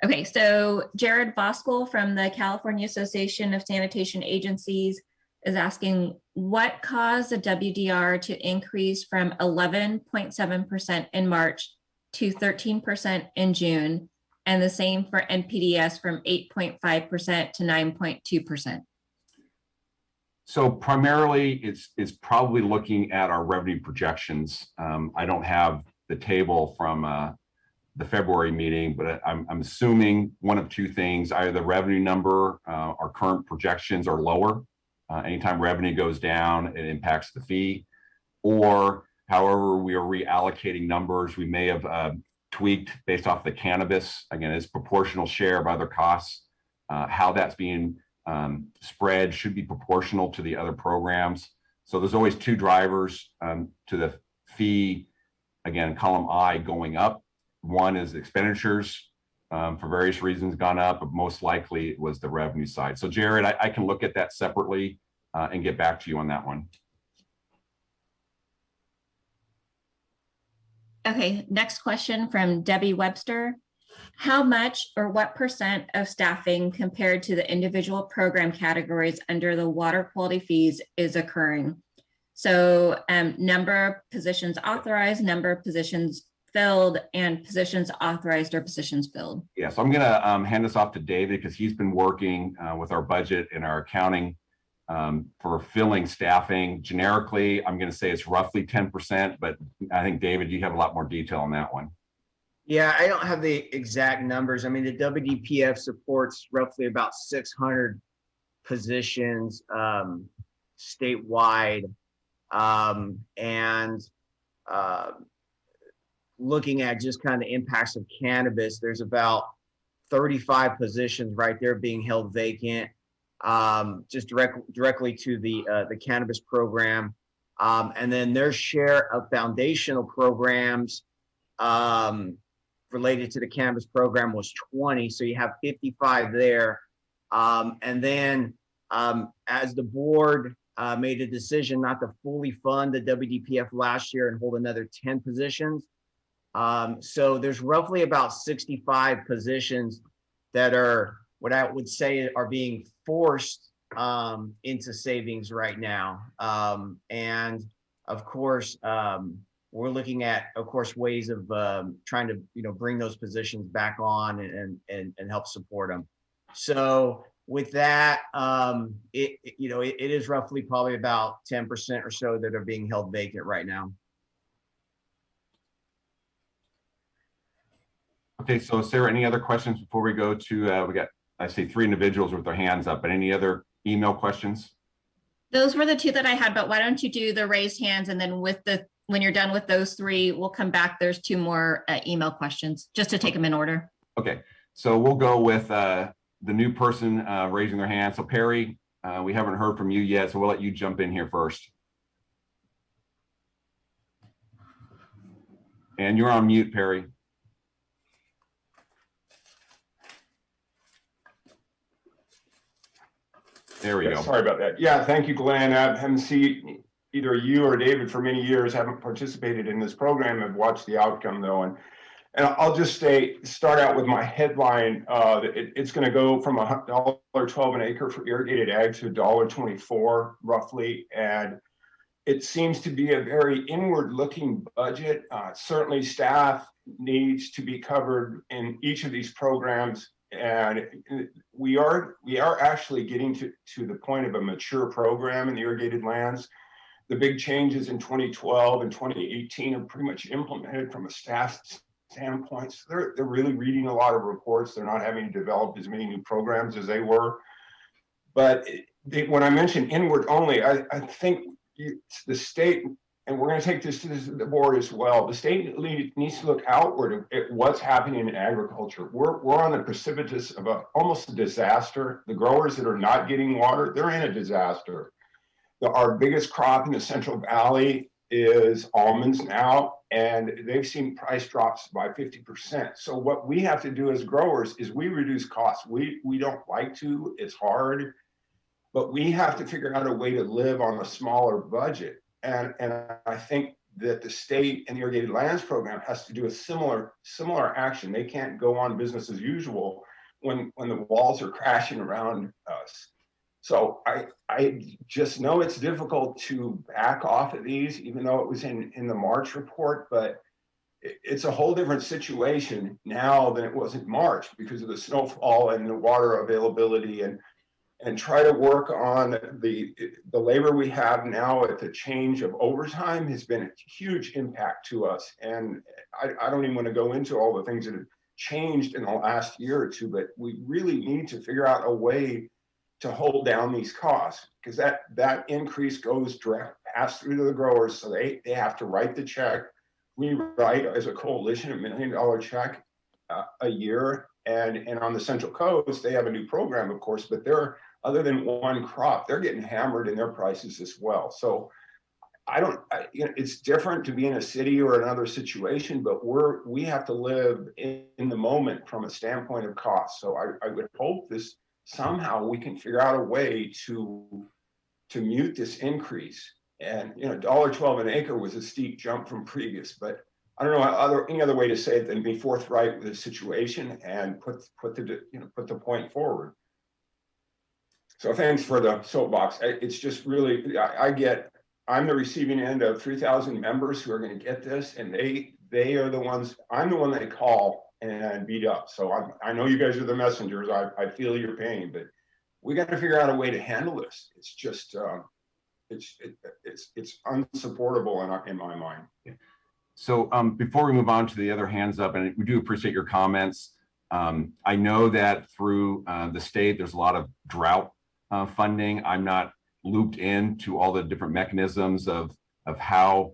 Okay, so Jared Voskel from the California Association of Sanitation Agencies is asking, what caused the WDR to increase from 11.7% in March to 13% in June, and the same for NPDES from 8.5% to 9.2%? So primarily, it's probably looking at our revenue projections. I don't have the table from the February meeting, but I'm assuming one of two things: either the revenue number, our current projections are lower. Anytime revenue goes down, it impacts the fee, or however we are reallocating numbers, we may have tweaked based off the cannabis. Again, its proportional share of other costs, how that's being spread should be proportional to the other programs. So there's always two drivers to the fee. Again, column I going up. One is expenditures for various reasons gone up, but most likely it was the revenue side. So Jared, I can look at that separately and get back to you on that one. Okay, next question from Debbie Webster. How much or what % of staffing compared to the individual program categories under the water quality fees is occurring? So number of positions authorized, number of positions filled, and positions authorized or positions filled. Yeah, so I'm gonna hand this off to David because he's been working with our budget and our accounting for filling staffing. Generically, I'm gonna say it's roughly 10%, but I think David, you have a lot more detail on that one. Yeah, I don't have the exact numbers. I mean, the WDPF supports roughly about 600 positions statewide. Looking at just kind of the impacts of cannabis, there's about 35 positions right there being held vacant, just directly to the cannabis program. And then their share of foundational programs related to the cannabis program was 20. So you have 55 there. And then as the board made a decision not to fully fund the WDPF last year and hold another 10 positions. So there's roughly about 65 positions that are what I would say are being forced into savings right now. And of course, we're looking at, of course, ways of trying to, bring those positions back on and help support them. So with that, it is roughly probably about 10% or so that are being held vacant right now. Okay, so Sarah, any other questions before we go to, we got, I see 3 individuals with their hands up, but any other email questions? Those were the 2 that I had, but why don't you do the raised hands, and then when you're done with those 3, we'll come back. There's 2 more email questions, just to take them in order. Okay, so we'll go with the new person raising their hand. So Perry, we haven't heard from you yet, so we'll let you jump in here first. And you're on mute, Perry. There we go. Sorry about that. Yeah, thank you, Glenn. I haven't seen either you or David for many years, haven't participated in this program. I've watched the outcome though. And I'll just start out with my headline. It's going to go from $1.12 an acre for irrigated ag to $1.24 roughly. And it seems to be a very inward looking budget. Certainly staff needs to be covered in each of these programs. And we are actually getting to the point of a mature program in the irrigated lands. The big changes in 2012 and 2018 are pretty much implemented from a staff standpoint. So they're really reading a lot of reports. They're not having to develop as many new programs as they were. But when I mention inward only, I think the state, and we're going to take this to the board as well, the state needs to look outward at what's happening in agriculture. We're on the precipice of almost a disaster. The growers that are not getting water, they're in a disaster. Our biggest crop in the Central Valley is almonds now, and they've seen price drops by 50%. So what we have to do as growers is we reduce costs. We don't like to, it's hard, but we have to figure out a way to live on a smaller budget. And I think that the state and the Irrigated Lands Program has to do a similar action. They can't go on business as usual when the walls are crashing around us. So I just know it's difficult to back off of these, even though it was in the March report, but it's a whole different situation now than it was in March because of the snowfall and the water availability, and try to work on the labor we have now at the change of overtime has been a huge impact to us. And I don't even want to go into all the things that have changed in the last year or two, but we really need to figure out a way to hold down these costs, because that increase goes direct pass through to the growers. So they have to write the check. We write as a coalition $1 million check a year. And on the Central Coast, they have a new program, of course, but they're other than one crop, they're getting hammered in their prices as well. So you know, it's different to be in a city or another situation, but we have to live in the moment from a standpoint of cost. So I would hope this somehow we can figure out a way to mute this increase. And, you know, $1.12 an acre was a steep jump from previous, but I don't know any other way to say it than be forthright with the situation and put the point forward. So thanks for the soapbox. It's just really, I'm the receiving end of 3,000 members who are going to get this, and they are the ones, I'm the one they call and beat up. So I know you guys are the messengers. I feel your pain, but we got to figure out a way to handle this. It's just, it's unsupportable in my mind. So before we move on to the other hands up, and we do appreciate your comments. I know that through the state, there's a lot of drought funding. I'm not looped into all the different mechanisms of how,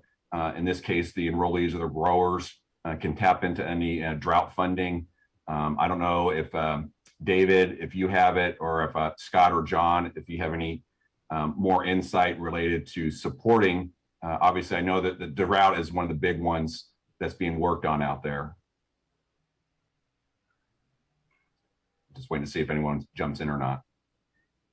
in this case, the enrollees or the growers can tap into any drought funding. I don't know if David, if you have it, or if Scott or John, if you have any more insight related to supporting. Obviously, I know that the drought is one of the big ones that's being worked on out there. Just waiting to see if anyone jumps in or not.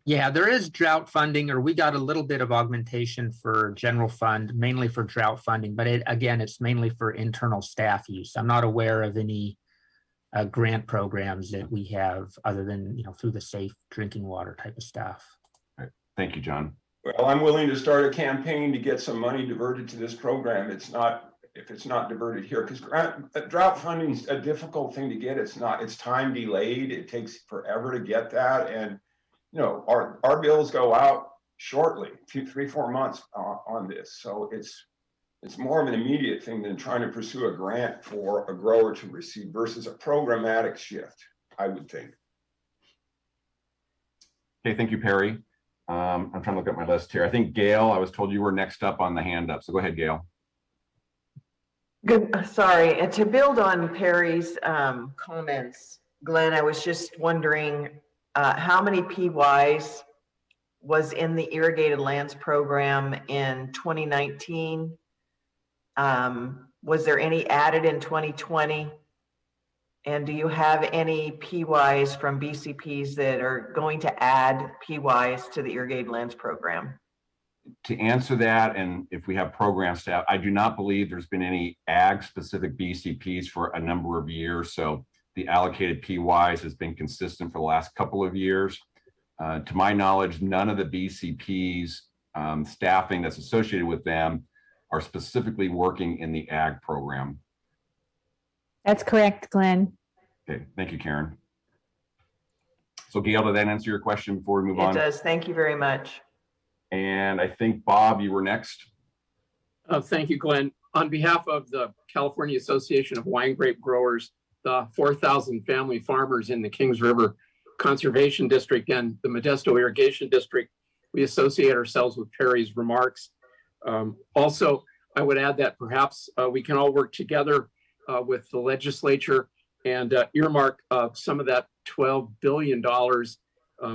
Yeah, there is drought funding, or we got a little bit of augmentation for general fund, mainly for drought funding, but again, it's mainly for internal staff use. I'm not aware of any grant programs that we have other than, you know, through the safe drinking water type of stuff. All right. Thank you, John. Well, I'm willing to start a campaign to get some money diverted to this program. If it's not diverted here, because drought funding is a difficult thing to get. It's time delayed. It takes forever to get that. And, you know, our bills go out shortly, 3-4 months on this. So it's more of an immediate thing than trying to pursue a grant for a grower to receive versus a programmatic shift, I would think. Okay, thank you, Perry. I'm trying to look at my list here. I think Gail, I was told you were next up on the hand up. So go ahead, Gail. Good. Sorry. And to build on Perry's comments, Glenn, I was just wondering how many PYs was in the Irrigated Lands program in 2019? Was there any added in 2020? And do you have any PYs from BCPs that are going to add PYs to the Irrigated Lands program? To answer that, and if we have program staff, I do not believe there's been any ag-specific BCPs for a number of years. So the allocated PYs has been consistent for the last couple of years. To my knowledge, none of the BCPs staffing that's associated with them are specifically working in the ag program. That's correct, Glenn. Okay, thank you, Karen. So Gail, did that answer your question before we move on? It does. Thank you very much. And I think, Bob, you were next. Thank you, Glenn. On behalf of the California Association of Wine Grape Growers, the 4,000 family farmers in the Kings River Conservation District and the Modesto Irrigation District, we associate ourselves with Perry's remarks. Also, I would add that perhaps we can all work together with the legislature and earmark some of that $12 billion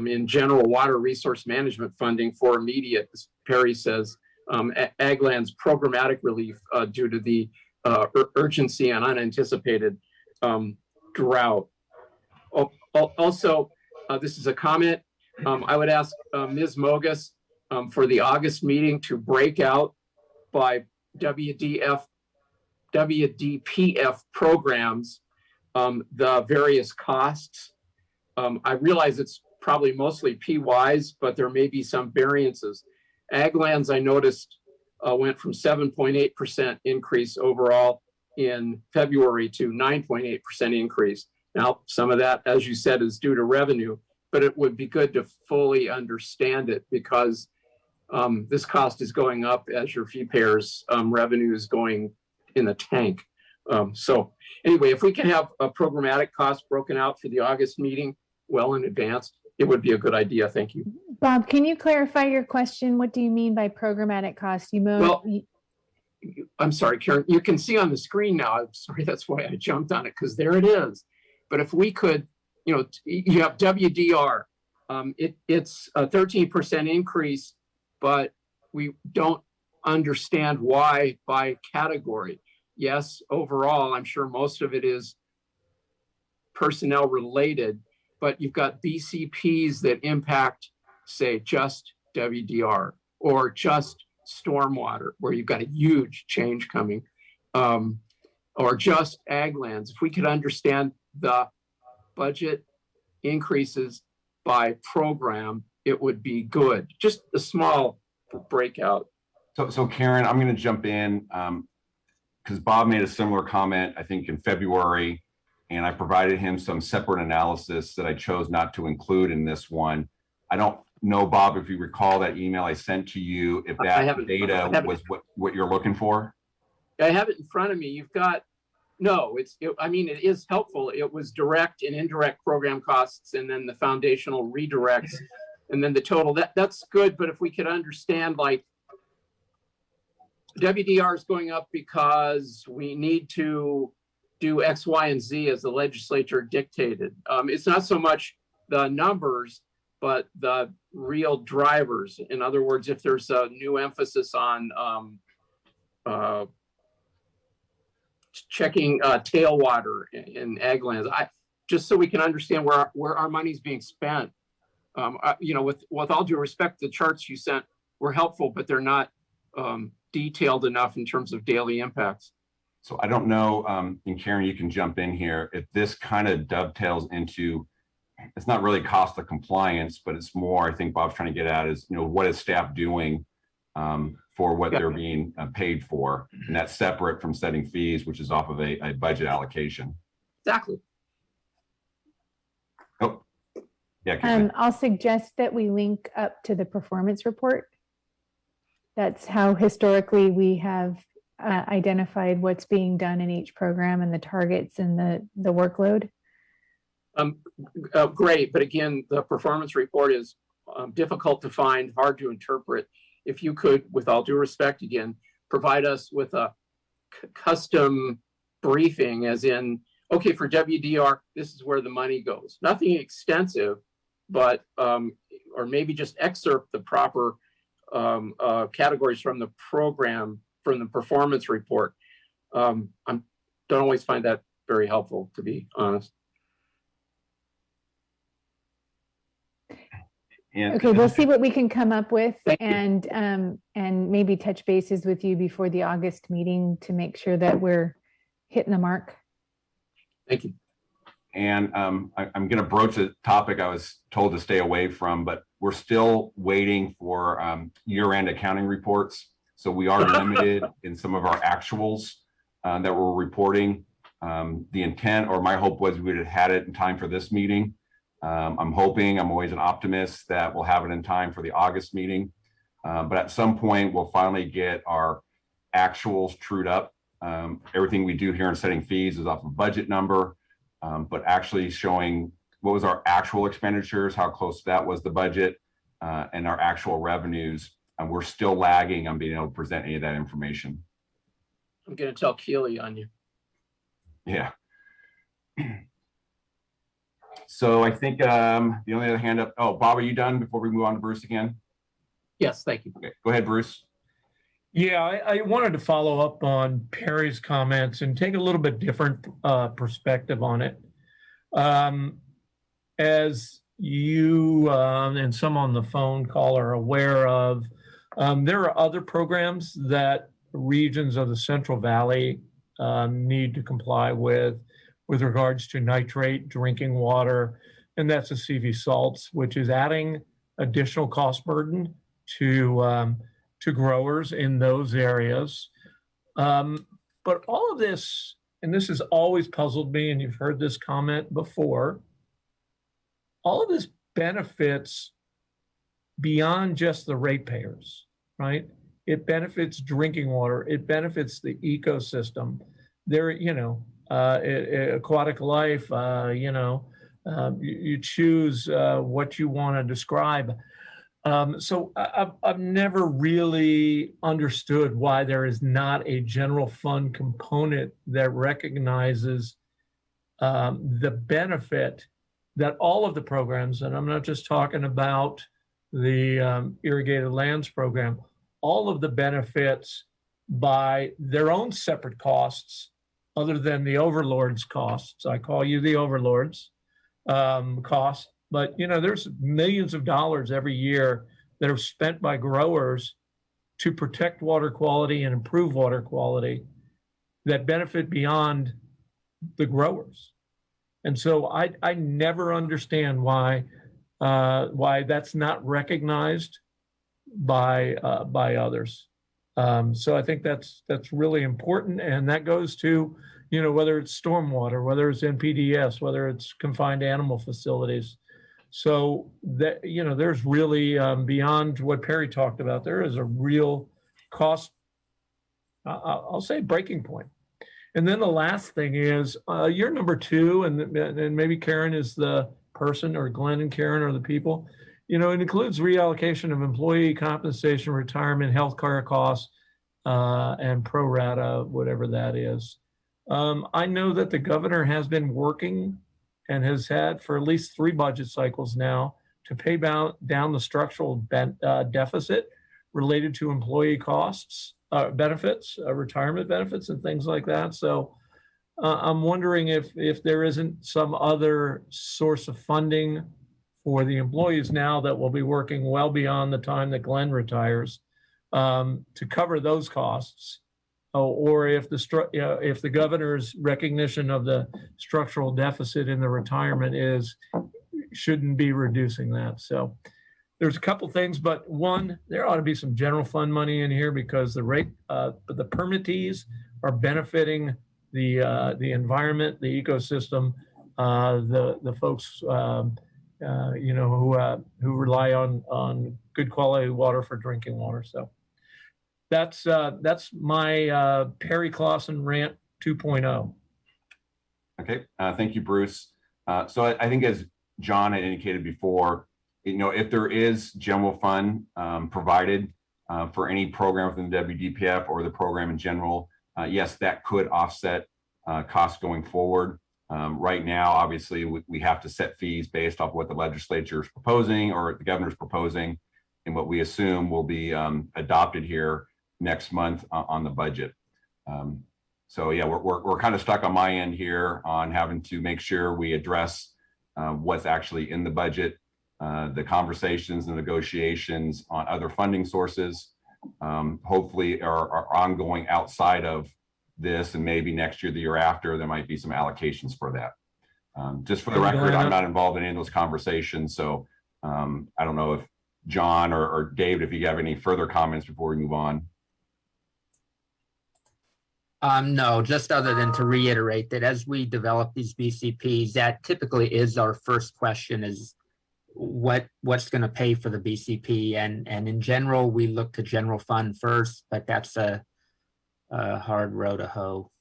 in general water resource management funding for immediate, as Perry says, ag lands programmatic relief due to the urgency and unanticipated drought. Also, this is a comment. I would ask Ms. Mogus for the August meeting to break out by WDPF programs the various costs. I realize it's probably mostly PYs, but there may be some variances. Ag lands, I noticed, went from 7.8% increase overall in February to 9.8% increase. Now, some of that, as you said, is due to revenue, but it would be good to fully understand it because this cost is going up as your fee payers' revenue is going in the tank. So anyway, if we can have a programmatic cost broken out for the August meeting well in advance, it would be a good idea. Thank you. Bob, can you clarify your question? What do you mean by programmatic cost? Well, I'm sorry, Karen, you can see on the screen now. I'm sorry, that's why I jumped on it because there it is. But if we could, you know, you have WDR, It's a 13% increase, but we don't understand why by category. Yes, overall, I'm sure most of it is personnel related, but you've got BCPs that impact, say, just WDR or just stormwater, where you've got a huge change coming, or just ag lands. If we could understand the budget increases by program, it would be good. Just a small breakout. So Karen, I'm going to jump in because Bob made a similar comment, I think in February, and I provided him some separate analysis that I chose not to include in this one. I don't know, Bob, if you recall that email I sent to you, if that data was what you're looking for. I have it in front of me. You've got, no, I mean, it is helpful. It was direct and indirect program costs, and then the foundational redirects, and then the total. That's good, but if we could understand, like, WDR is going up because we need to do X, Y, and Z as the legislature dictated. It's not so much the numbers, but the real drivers. In other words, if there's a new emphasis on checking tailwater in ag lands, just so we can understand where our money's being spent. You know, with all due respect, the charts you sent were helpful, but they're not detailed enough in terms of daily impacts. So I don't know, and Karen, you can jump in here, if this kind of dovetails into, it's not really cost of compliance, but it's more, I think Bob's trying to get at is, you know, what is staff doing for what they're being paid for? And that's separate from setting fees, which is off of a budget allocation. Exactly. Oh, yeah. Karen. I'll suggest that we link up to the performance report. That's how historically we have identified what's being done in each program and the targets and the workload. Great, but again, the performance report is difficult to find, hard to interpret. If you could, with all due respect, again, provide us with a custom briefing, as in, okay, for WDR, this is where the money goes. Nothing extensive, but or maybe just excerpt the proper categories from the program, from the performance report. I don't always find that very helpful, to be honest. Okay, we'll see what we can come up with, and maybe touch bases with you before the August meeting to make sure that we're hitting the mark. Thank you. And I'm going to broach a topic I was told to stay away from, but we're still waiting for year-end accounting reports. So we are limited in some of our actuals that we're reporting. The intent, or my hope, was we would have had it in time for this meeting. I'm hoping, I'm always an optimist, that we'll have it in time for the August meeting. But at some point, we'll finally get our actuals trued up. Everything we do here in setting fees is off a budget number, but actually showing what was our actual expenditures, how close that was the budget, and our actual revenues. And we're still lagging on being able to present any of that information. I'm going to tell Keely on you. Yeah. So I think the only other hand up, oh, Bob, are you done before we move on to Bruce again? Yes, thank you. Okay, go ahead, Bruce. Yeah, I wanted to follow up on Perry's comments and take a little bit different perspective on it. As you and some on the phone call are aware of, there are other programs that regions of the Central Valley need to comply with regards to nitrate drinking water, and that's the CV salts, which is adding additional cost burden to growers in those areas. But all of this, and this has always puzzled me, and you've heard this comment before, all of this benefits beyond just the ratepayers, right? It benefits drinking water. It benefits the ecosystem. There, you know, aquatic life, you know, you choose what you want to describe. So I've never really understood why there is not a general fund component that recognizes the benefit that all of the programs, and I'm not just talking about the irrigated lands program, all of the benefits by their own separate costs, other than the overlords' costs. I call you the overlords costs, but there's millions of dollars every year that are spent by growers to protect water quality and improve water quality that benefit beyond the growers. And so I never understand why that's not recognized by others. So I think that's really important, and that goes to whether it's stormwater, whether it's NPDS, whether it's confined animal facilities. So that there's really beyond what Perry talked about, there is a real cost, I'll say, breaking point. And then the last thing is you're number two, and maybe Karen is the person, or Glenn and Karen are the people. It includes reallocation of employee compensation, retirement, health care costs, and pro rata, whatever that is. I know that the governor has been working and has had for at least 3 budget cycles now to pay down the structural deficit related to employee costs, benefits, retirement benefits, and things like that. So I'm wondering if there isn't some other source of funding for the employees now that will be working well beyond the time that Glenn retires to cover those costs, or if the governor's recognition of the structural deficit in the retirement shouldn't be reducing that. So there's a couple things, but one, there ought to be some general fund money in here, because the permittees are benefiting the environment, the ecosystem, the folks who rely on good quality water for drinking water. So that's my Perry Clausen rant 2.0. Okay, thank you, Bruce. So I think, as John had indicated before, if there is general fund provided for any program within the WDPF or the program in general, yes, that could offset costs going forward. Right now, obviously, we have to set fees based off what the legislature is proposing or the governor's proposing, and what we assume will be adopted here next month on the budget. So yeah, we're kind of stuck on my end here on having to make sure we address what's actually in the budget, the conversations and negotiations on other funding sources, hopefully are ongoing outside of this, and maybe next year, the year after, there might be some allocations for that. Just for the record, I'm not involved in any of those conversations, so I don't know if John or David, if you have any further comments before we move on. No, just other than to reiterate that as we develop these BCPs, that typically is our first question, is what's going to pay for the BCP, and in general, we look to general fund first, but that's a hard row to hoe.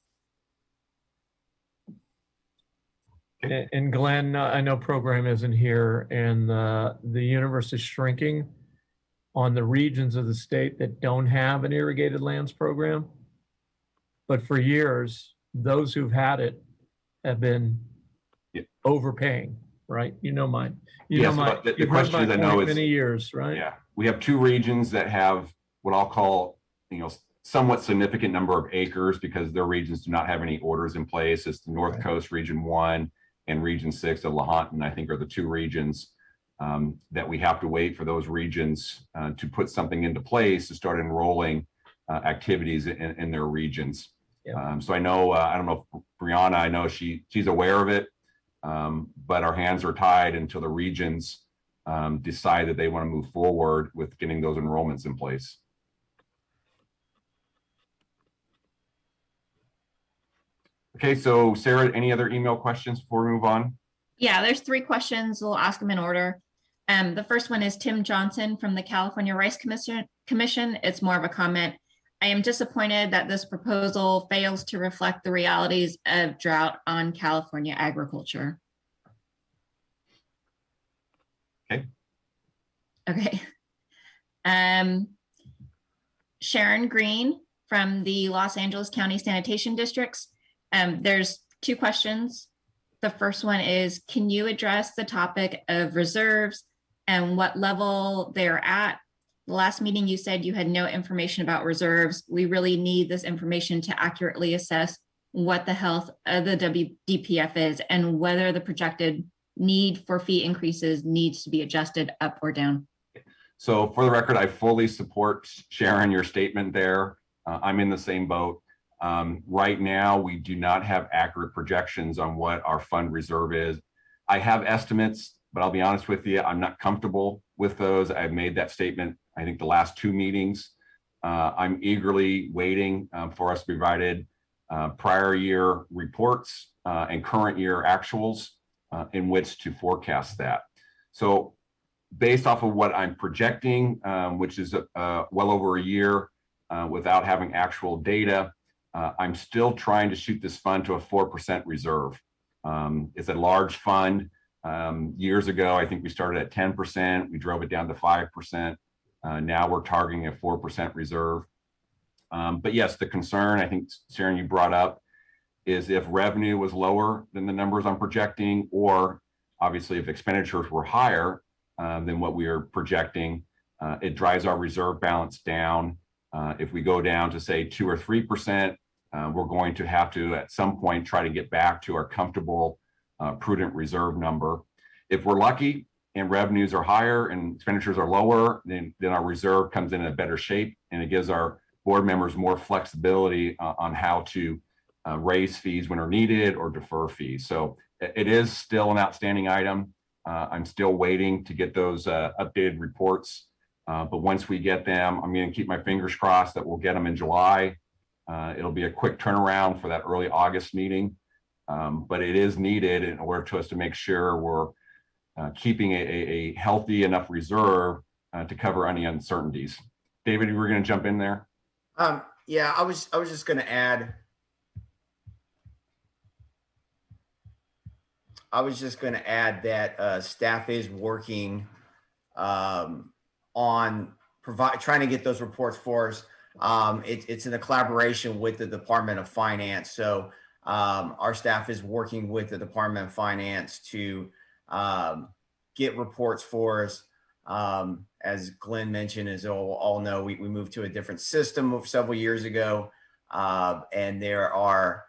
And Glenn, I know program isn't here, and the universe is shrinking on the regions of the state that don't have an irrigated lands program. But for years, those who've had it have been overpaying, right? Mine. The question is, I know it's many years, right? Yeah, we have 2 regions that have what I'll call, somewhat significant number of acres, because their regions do not have any orders in place. It's the North Coast Region 1 and Region 6 of Lahontan, I think, are the 2 regions that we have to wait for those regions to put something into place to start enrolling activities in their regions. Yeah. So I know, I don't know if Brianna, I know she's aware of it, but our hands are tied until the regions decide that they want to move forward with getting those enrollments in place. Okay, so Sarah, any other email questions before we move on? Yeah, there's 3 questions. We'll ask them in order. The first one is Tim Johnson from the California Rice Commission. It's more of a comment. I am disappointed that this proposal fails to reflect the realities of drought on California agriculture. Okay. Sharon Green from the Los Angeles County Sanitation Districts. There's 2 questions. The first one is, can you address the topic of reserves and what level they're at? The last meeting you said you had no information about reserves. We really need this information to accurately assess what the health of the WDPF is and whether the projected need for fee increases needs to be adjusted up or down. So for the record, I fully support Sharon, your statement there. I'm in the same boat. Right now, we do not have accurate projections on what our fund reserve is. I have estimates, but I'll be honest with you, I'm not comfortable with those. I've made that statement, I think, the last 2 meetings. I'm eagerly waiting for us to be provided prior year reports and current year actuals in which to forecast that. So based off of what I'm projecting, which is well over a year without having actual data, I'm still trying to shoot this fund to a 4% reserve. It's a large fund. Years ago, I think we started at 10%. We drove it down to 5%. Now we're targeting a 4% reserve. But yes, the concern, I think, Sharon, you brought up, is if revenue was lower than the numbers I'm projecting, or obviously if expenditures were higher than what we are projecting, it drives our reserve balance down. If we go down to say 2 or 3%, we're going to have to at some point try to get back to our comfortable prudent reserve number. If we're lucky and revenues are higher and expenditures are lower, then our reserve comes in a better shape, and it gives our board members more flexibility on how to raise fees when are needed or defer fees. So it is still an outstanding item. I'm still waiting to get those updated reports. But once we get them, I'm going to keep my fingers crossed that we'll get them in July. It'll be a quick turnaround for that early August meeting. But it is needed in order to us to make sure we're keeping a healthy enough reserve to cover any uncertainties. David, you were going to jump in there? Yeah, I was just going to add. That staff is working on trying to get those reports for us. It's in a collaboration with the Department of Finance. So our staff is working with the Department of Finance to get reports for us. As Glenn mentioned, as all know, we moved to a different system several years ago, and there are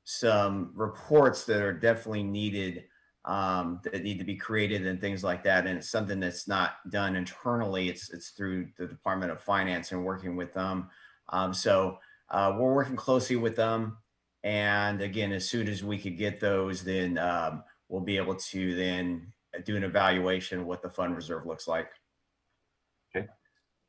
some reports that are definitely needed, that need to be created and things like that. And it's something that's not done internally. It's through the Department of Finance and working with them. So we're working closely with them. And again, as soon as we could get those, then we'll be able to then do an evaluation of what the fund reserve looks like. Okay.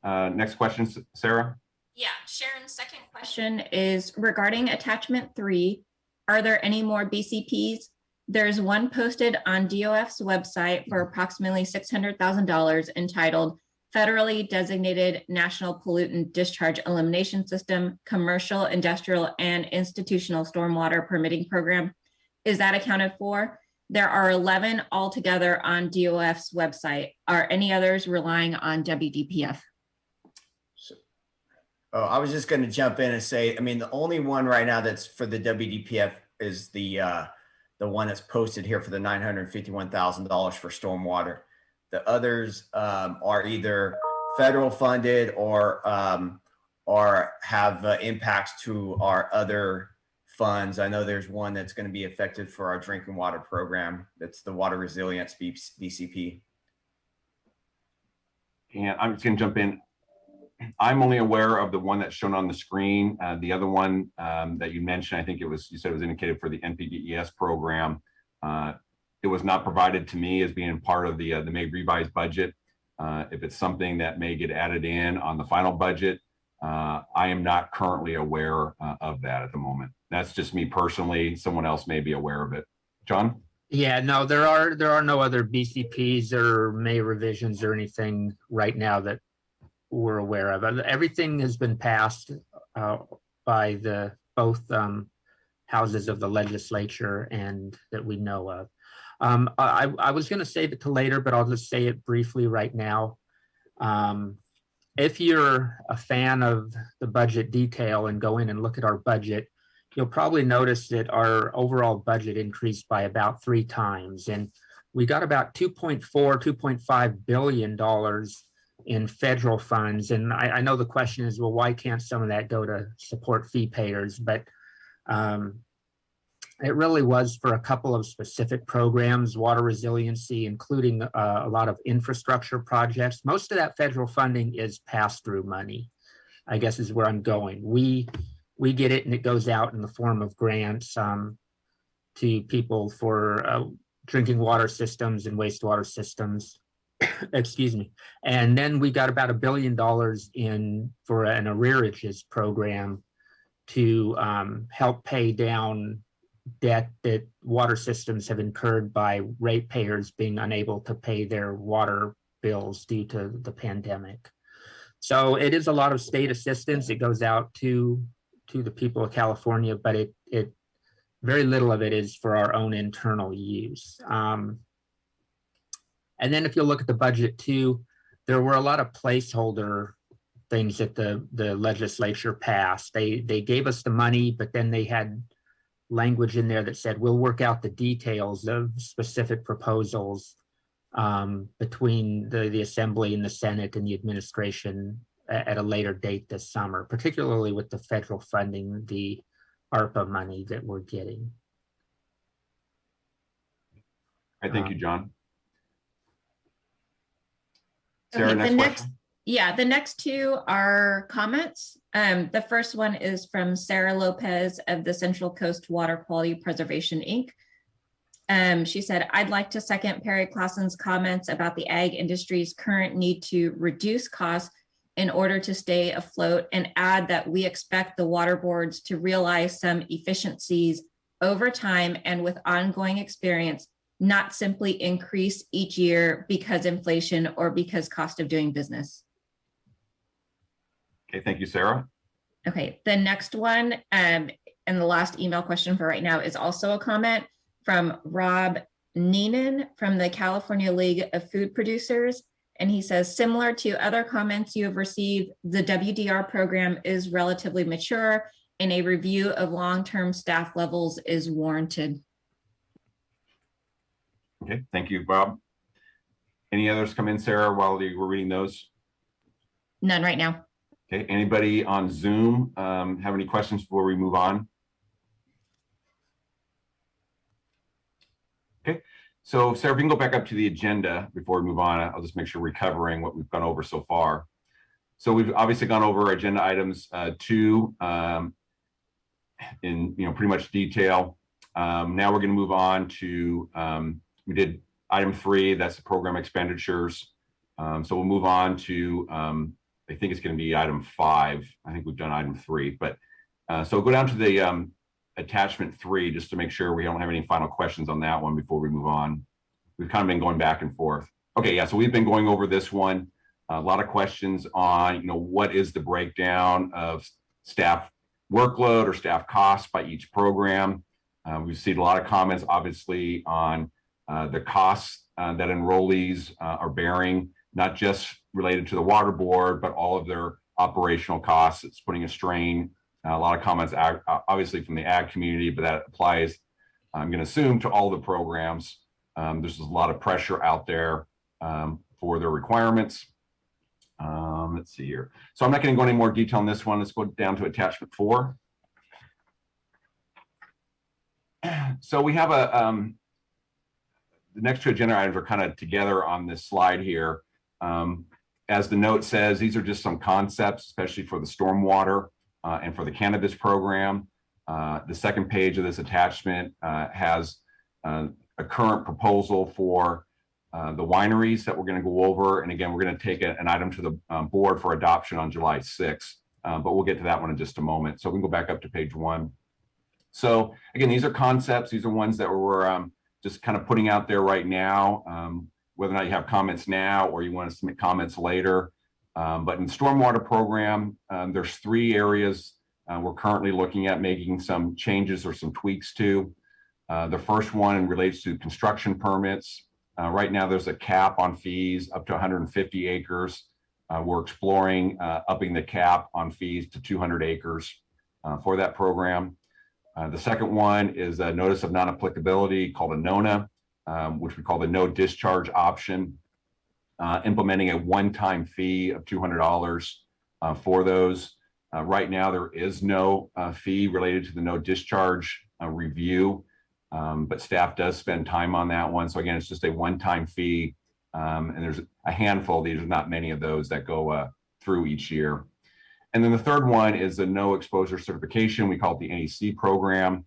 Next question, Sarah. Yeah, Sharon's second question is regarding attachment 3. Are there any more BCPs? There's one posted on DOF's website for approximately $600,000 entitled Federally Designated National Pollutant Discharge Elimination System, Commercial, Industrial, and Institutional Stormwater Permitting Program. Is that accounted for? There are 11 altogether on DOF's website. Are any others relying on WDPF? Oh, I was just going to jump in and say, I mean, the only one right now that's for the WDPF is the one that's posted here for the $951,000 for stormwater. The others are either federal funded or have impacts to our other funds. I know there's one that's going to be affected for our drinking water program. That's the Water Resilience BCP. And I'm just going to jump in. I'm only aware of the one that's shown on the screen. The other one that you mentioned, I think you said it was indicated for the NPDES program. It was not provided to me as being part of the May revised budget. If it's something that may get added in on the final budget, I am not currently aware of that at the moment. That's just me personally. Someone else may be aware of it. John? Yeah, no, there are no other BCPs or May revisions or anything right now that we're aware of. Everything has been passed by both houses of the legislature and that we know of. I was going to save it to later, but I'll just say it briefly right now. If you're a fan of the budget detail and go in and look at our budget, you'll probably notice that our overall budget increased by about 3 times, and we got about $2.5 billion in federal funds. And I know the question is, well, why can't some of that go to support fee payers? But it really was for a couple of specific programs, water resiliency, including a lot of infrastructure projects. Most of that federal funding is pass-through money, I guess is where I'm going. We get it and it goes out in the form of grants to people for drinking water systems and wastewater systems. Excuse me. And then we got about $1 billion in for an arrearages program to help pay down debt that water systems have incurred by ratepayers being unable to pay their water bills due to the pandemic. So it is a lot of state assistance. It goes out to the people of California, but it very little of it is for our own internal use. And then if you look at the budget too, there were a lot of placeholder things that the legislature passed. They gave us the money, but then they had language in there that said, we'll work out the details of specific proposals between the Assembly and the Senate and the administration at a later date this summer, particularly with the federal funding, the ARPA money that we're getting. I thank you, John. Okay, Sarah, next question. The next two are comments. The first one is from Sarah Lopez of the Central Coast Water Quality Preservation, Inc. She said, I'd like to second Perry Klassen's comments about the ag industry's current need to reduce costs in order to stay afloat, and add that we expect the water boards to realize some efficiencies over time and with ongoing experience, not simply increase each year because inflation or because cost of doing business. Okay, thank you, Sarah. Okay, the next one, and the last email question for right now is also a comment from Rob Neenan from the California League of Food Producers. And he says, similar to other comments you have received, the WDR program is relatively mature and a review of long-term staff levels is warranted. Okay, thank you, Bob. Any others come in, Sarah, while you were reading those? None right now. Okay, anybody on Zoom have any questions before we move on? Okay, so Sarah, if we can go back up to the agenda before we move on, I'll just make sure we're covering what we've gone over so far. So we've obviously gone over agenda items 2 in pretty much detail. Now we're going to move on to we did item 3, that's the program expenditures. So we'll move on to I think it's going to be item 5. I think we've done item 3, but so we'll go down to the attachment 3 just to make sure we don't have any final questions on that one before we move on. We've kind of been going back and forth. Okay, yeah, so we've been going over this one. A lot of questions on, what is the breakdown of staff workload or staff costs by each program. We've seen a lot of comments, obviously, on the costs that enrollees are bearing, not just related to the water board, but all of their operational costs. It's putting a strain. A lot of comments, obviously, from the ag community, but that applies, I'm going to assume, to all the programs. There's a lot of pressure out there for their requirements. Let's see here. So I'm not going to go into more detail on this one. Let's go down to attachment 4. So we have the next 2 agenda items are kind of together on this slide here. As the note says, these are just some concepts, especially for the stormwater and for the cannabis program. The second page of this attachment has a current proposal for the wineries that we're going to go over. And again, we're going to take an item to the board for adoption on July 6th, but we'll get to that one in just a moment. So we can go back up to page 1. So again, these are concepts. These are ones that we're just kind of putting out there right now, whether or not you have comments now or you want to submit comments later. But in the stormwater program, there's 3 areas we're currently looking at making some changes or some tweaks to. The first one relates to construction permits. Right now, there's a cap on fees up to 150 acres. We're exploring upping the cap on fees to 200 acres for that program. The second one is a notice of non-applicability called a NONA, which we call the no discharge option, implementing a one-time fee of $200 for those. Right now, there is no fee related to the no discharge review, but staff does spend time on that one. So again, it's just a one-time fee, and there's a handful. These are not many of those that go through each year. And then the third one is the no exposure certification. We call it the NEC program.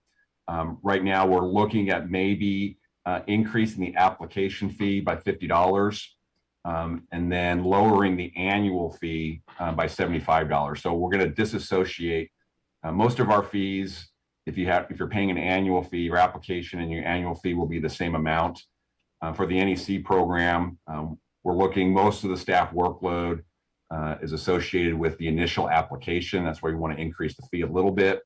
Right now, we're looking at maybe increasing the application fee by $50. And then lowering the annual fee by $75. So we're going to disassociate most of our fees. If you're paying an annual fee, your application and your annual fee will be the same amount. For the NEC program, we're looking, most of the staff workload is associated with the initial application. That's why we want to increase the fee a little bit.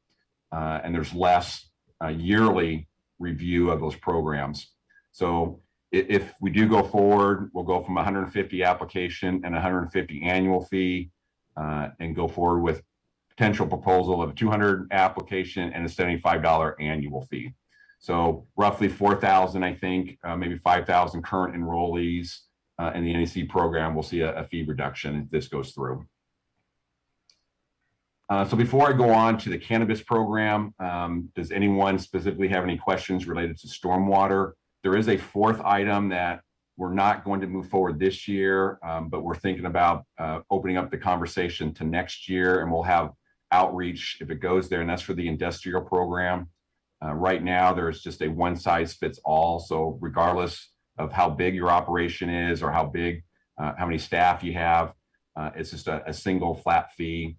And there's less yearly review of those programs. So if we do go forward, we'll go from 150 application and 150 annual fee, and go forward with potential proposal of 200 application and a $75 annual fee. So roughly 4,000, I think, maybe 5,000 current enrollees in the NEC program will see a fee reduction if this goes through. So before I go on to the cannabis program, does anyone specifically have any questions related to stormwater? There is a fourth item that we're not going to move forward this year, but we're thinking about opening up the conversation to next year, and we'll have outreach if it goes there, and that's for the industrial program. Right now, there's just a one size fits all. So regardless of how big your operation is or how big, how many staff you have, it's just a single flat fee.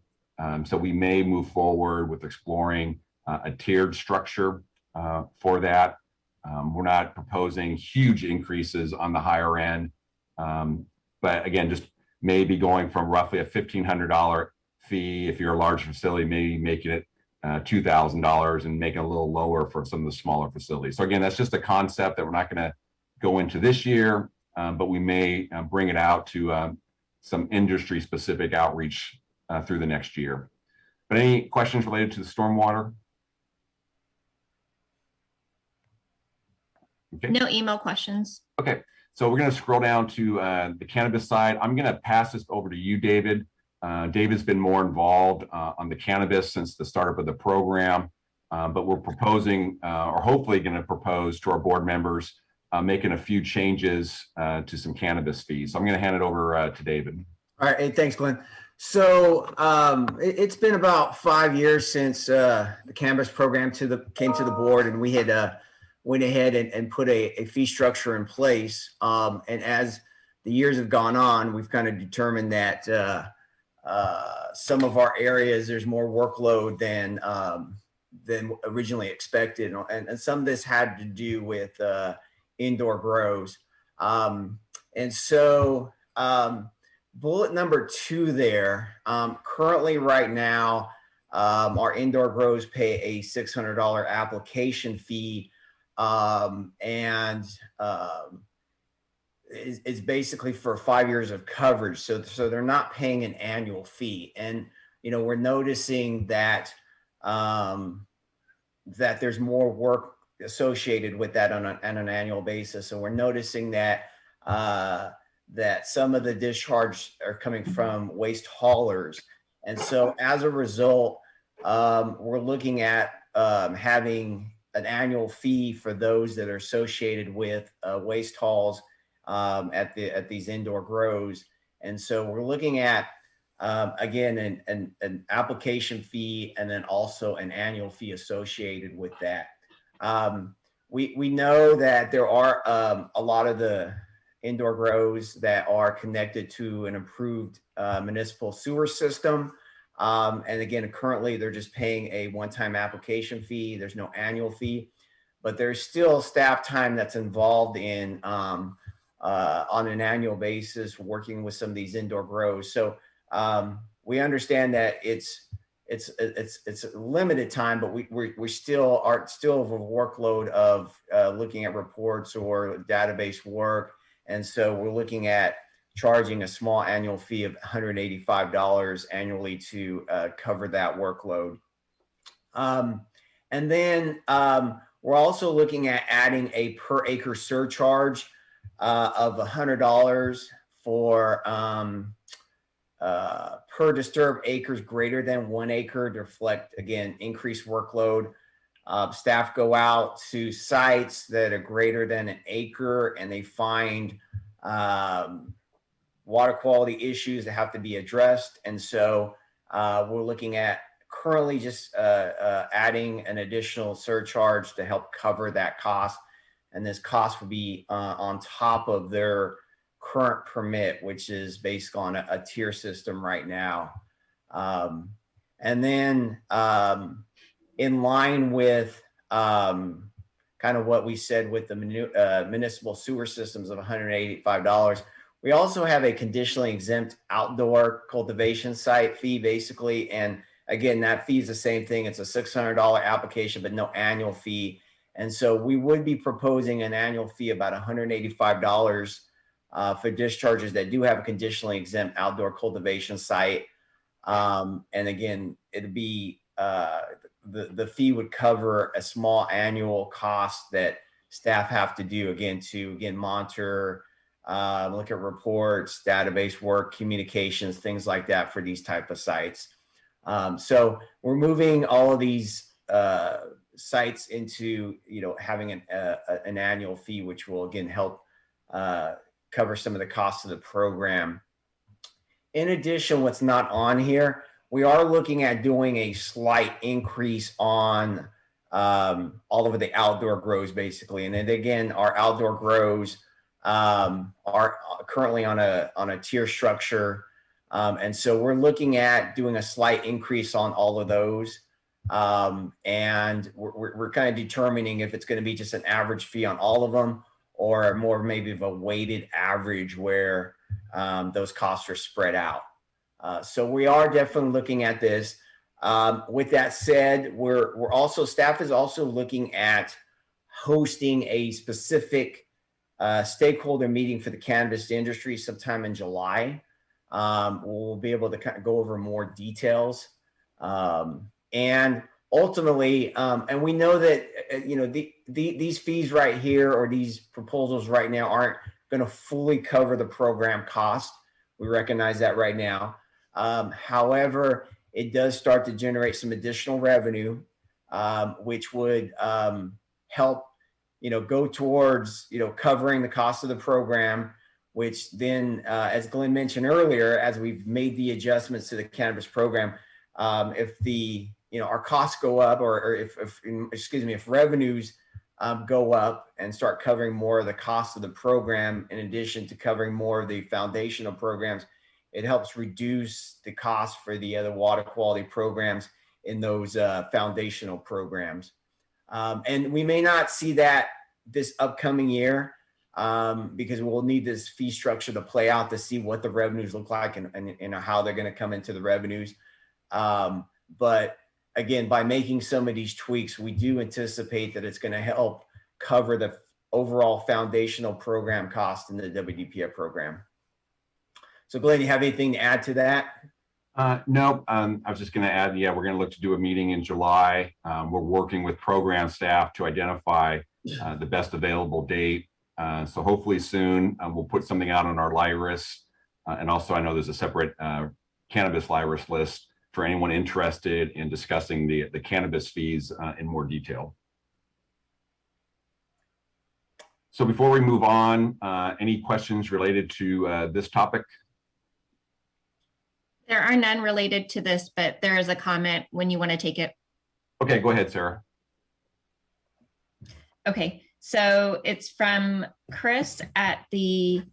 So we may move forward with exploring a tiered structure for that. We're not proposing huge increases on the higher end, but again, just maybe going from roughly a $1,500 fee if you're a large facility, maybe making it $2,000 and making it a little lower for some of the smaller facilities. So again, that's just a concept that we're not going to go into this year, but we may bring it out to some industry specific outreach through the next year. But any questions related to the stormwater? Okay. No email questions. Okay, so we're going to scroll down to the cannabis side. I'm going to pass this over to you, David. David's been more involved on the cannabis since the startup of the program, but we're proposing, or hopefully going to propose to our board members, making a few changes to some cannabis fees. So I'm going to hand it over to David. All right, hey, thanks, Glenn. So it's been about 5 years since the cannabis program came to the board, and we had went ahead and put a fee structure in place. And as the years have gone on, we've kind of determined that some of our areas, there's more workload than originally expected. And some of this had to do with indoor grows. And so bullet number 2 there, currently right now, our indoor grows pay a $600 application fee, and is basically for 5 years of coverage. So they're not paying an annual fee. And, you know, we're noticing that, that there's more work associated with that on an annual basis. And we're noticing that, that some of the discharge are coming from waste haulers. And so as a result, we're looking at having an annual fee for those that are associated with waste hauls at these indoor grows. And so we're looking at, again, an application fee and then also an annual fee associated with that. We know that there are a lot of the indoor grows that are connected to an approved municipal sewer system. And again, currently they're just paying a one-time application fee. There's no annual fee, but there's still staff time that's involved in on an annual basis working with some of these indoor grows. So we understand that it's a limited time, but we still are a workload of looking at reports or database work. And so we're looking at charging a small annual fee of $185 annually to cover that workload. And then we're also looking at adding a per acre surcharge of $100 for per disturbed acres greater than 1 acre to reflect, again, increased workload. Staff go out to sites that are greater than 1 acre and they find water quality issues that have to be addressed. And so we're looking at currently just adding an additional surcharge to help cover that cost. And this cost will be on top of their current permit, which is based on a tier system right now. And then in line with kind of what we said with the municipal sewer systems of $185, we also have a conditionally exempt outdoor cultivation site fee, basically. And again, that fee is the same thing. It's a $600 application, but no annual fee. And so we would be proposing an annual fee about $185 for discharges that do have a conditionally exempt outdoor cultivation site. And again, it'd be the fee would cover a small annual cost that staff have to do to monitor, look at reports, database work, communications, things like that for these type of sites. So we're moving all of these sites into having an annual fee, which will again help cover some of the costs of the program. In addition, what's not on here, we are looking at doing a slight increase on all over the outdoor grows, basically. And then again, our outdoor grows are currently on a tier structure. And so we're looking at doing a slight increase on all of those. And we're kind of determining if it's going to be just an average fee on all of them or more maybe of a weighted average where those costs are spread out. So we are definitely looking at this. With that said, we're also, staff is also looking at hosting a specific stakeholder meeting for the cannabis industry sometime in July. We'll be able to kind of go over more details. And ultimately, and we know that, these fees right here or these proposals right now aren't going to fully cover the program cost. We recognize that right now. However, it does start to generate some additional revenue, which would help, go towards, covering the cost of the program, which then, as Glenn mentioned earlier, as we've made the adjustments to the cannabis program, if our costs go up or if revenues go up and start covering more of the cost of the program, in addition to covering more of the foundational programs, it helps reduce the cost for the other water quality programs in those foundational programs. And we may not see that this upcoming year because we'll need this fee structure to play out to see what the revenues look like and how they're going to come into the revenues. But again, by making some of these tweaks, we do anticipate that it's going to help cover the overall foundational program cost in the WDPF program. So Glenn, you have anything to add to that? No, I was just going to add, we're going to look to do a meeting in July. We're working with program staff to identify the best available date. So hopefully soon we'll put something out on our LIRIS. And also I know there's a separate cannabis LIRIS list for anyone interested in discussing the cannabis fees in more detail. So before we move on, any questions related to this topic? There are none related to this, but there is a comment when you want to take it. Okay, go ahead, Sarah. Okay, so it's from Chris at the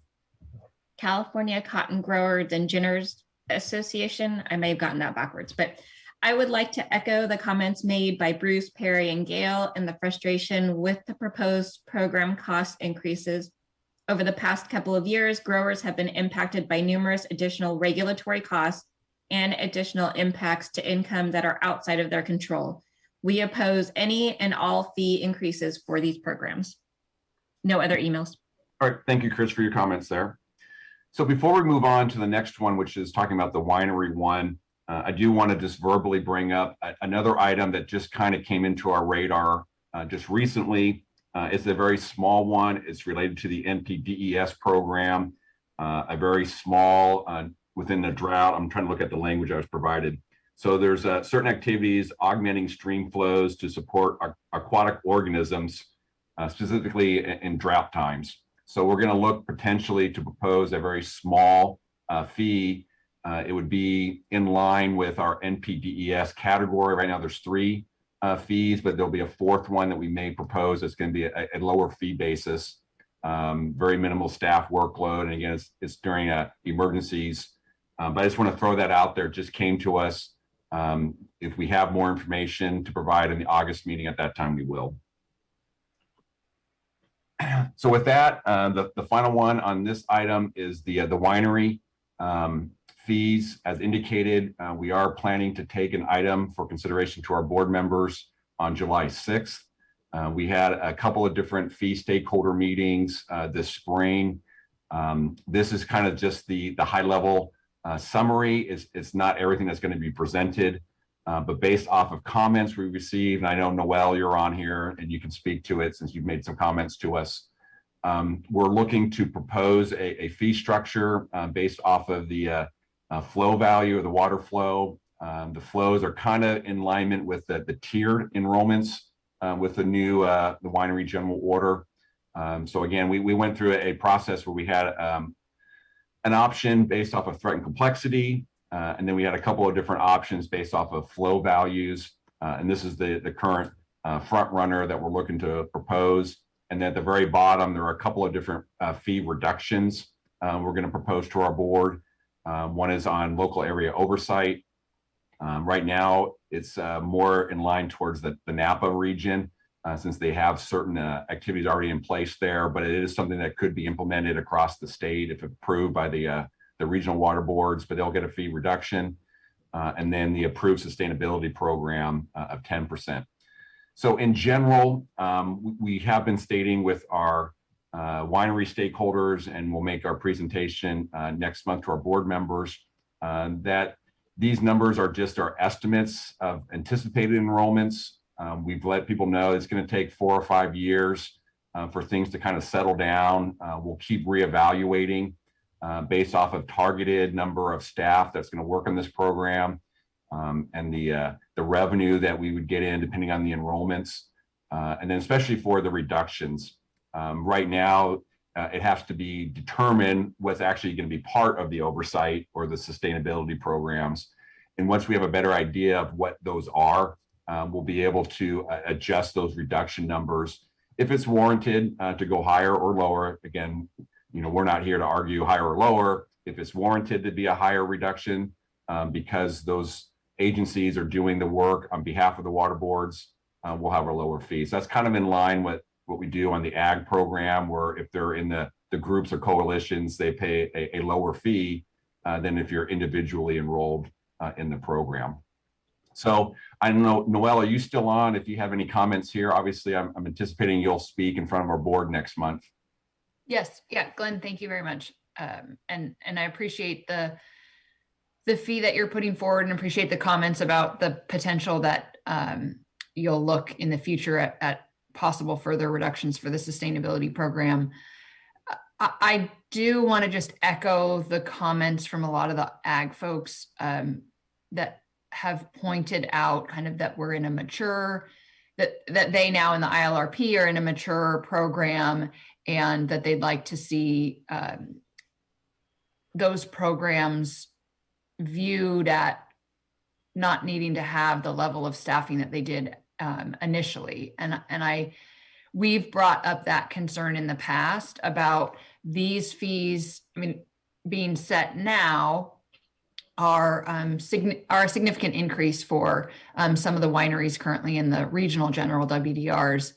California Cotton Growers and Ginners Association. I may have gotten that backwards, but I would like to echo the comments made by Bruce, Perry, and Gail and the frustration with the proposed program cost increases. Over the past couple of years, growers have been impacted by numerous additional regulatory costs and additional impacts to income that are outside of their control. We oppose any and all fee increases for these programs. No other emails. All right, thank you, Chris, for your comments there. So before we move on to the next one, which is talking about the winery one, I do want to just verbally bring up another item that just kind of came into our radar just recently. It's a very small one. It's related to the NPDES program, a very small within the drought. I'm trying to look at the language I was provided. So there's certain activities augmenting stream flows to support aquatic organisms, specifically in drought times. So we're going to look potentially to propose a very small fee. It would be in line with our NPDES category. Right now there's 3 fees, but there'll be a 4th one that we may propose. It's going to be a lower fee basis, very minimal staff workload. And again, it's during emergencies. But I just want to throw that out there. It just came to us. If we have more information to provide in the August meeting at that time, we will. So with that, the final one on this item is the winery fees. As indicated, we are planning to take an item for consideration to our board members on July 6th. We had a couple of different fee stakeholder meetings this spring. This is kind of just the high level summary. It's not everything that's going to be presented, but based off of comments we received, and I know Noel, you're on here and you can speak to it since you've made some comments to us. We're looking to propose a fee structure based off of the flow value of the water flow. The flows are kind of in alignment with the tiered enrollments with the new the winery general order. So again, we went through a process where we had an option based off of threat and complexity, and then we had a couple of different options based off of flow values. And this is the current front runner that we're looking to propose. And then at the very bottom, there are a couple of different fee reductions we're going to propose to our board. One is on local area oversight. Right now, it's more in line towards the Napa region since they have certain activities already in place there, but it is something that could be implemented across the state if approved by the regional water boards, but they'll get a fee reduction. And then the approved sustainability program of 10%. So in general, we have been stating with our winery stakeholders, and we'll make our presentation next month to our board members, that these numbers are just our estimates of anticipated enrollments. We've let people know it's going to take 4 or 5 years for things to kind of settle down. We'll keep reevaluating based off of targeted number of staff that's going to work on this program, and the revenue that we would get in depending on the enrollments, and then especially for the reductions. Right now, it has to be determined what's actually going to be part of the oversight or the sustainability programs. And once we have a better idea of what those are, we'll be able to adjust those reduction numbers if it's warranted to go higher or lower. Again, we're not here to argue higher or lower. If it's warranted to be a higher reduction because those agencies are doing the work on behalf of the water boards, we'll have a lower fee. So that's kind of in line with what we do on the ag program, where if they're in the groups or coalitions, they pay a lower fee than if you're individually enrolled in the program. So I don't know, Noel, are you still on? If you have any comments here, obviously I'm anticipating you'll speak in front of our board next month. Yes, yeah, Glenn, thank you very much. And I appreciate the fee that you're putting forward, and appreciate the comments about the potential that you'll look in the future at possible further reductions for the sustainability program. I do want to just echo the comments from a lot of the ag folks that have pointed out kind of that we're in a mature, that they now in the ILRP are in a mature program, and that they'd like to see those programs viewed at not needing to have the level of staffing that they did initially. And we've brought up that concern in the past about these fees, being set now are a significant increase for some of the wineries currently in the regional general WDRs.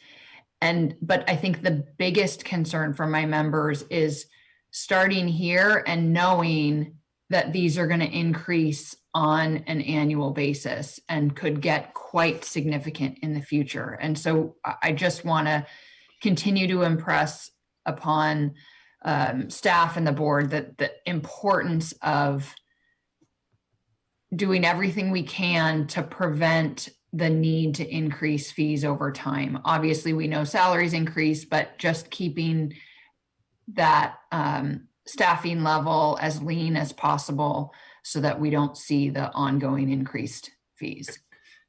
But I think the biggest concern for my members is starting here and knowing that these are going to increase on an annual basis and could get quite significant in the future. And so I just want to continue to impress upon staff and the board that the importance of doing everything we can to prevent the need to increase fees over time. Obviously, we know salaries increase, but just keeping that staffing level as lean as possible so that we don't see the ongoing increased fees.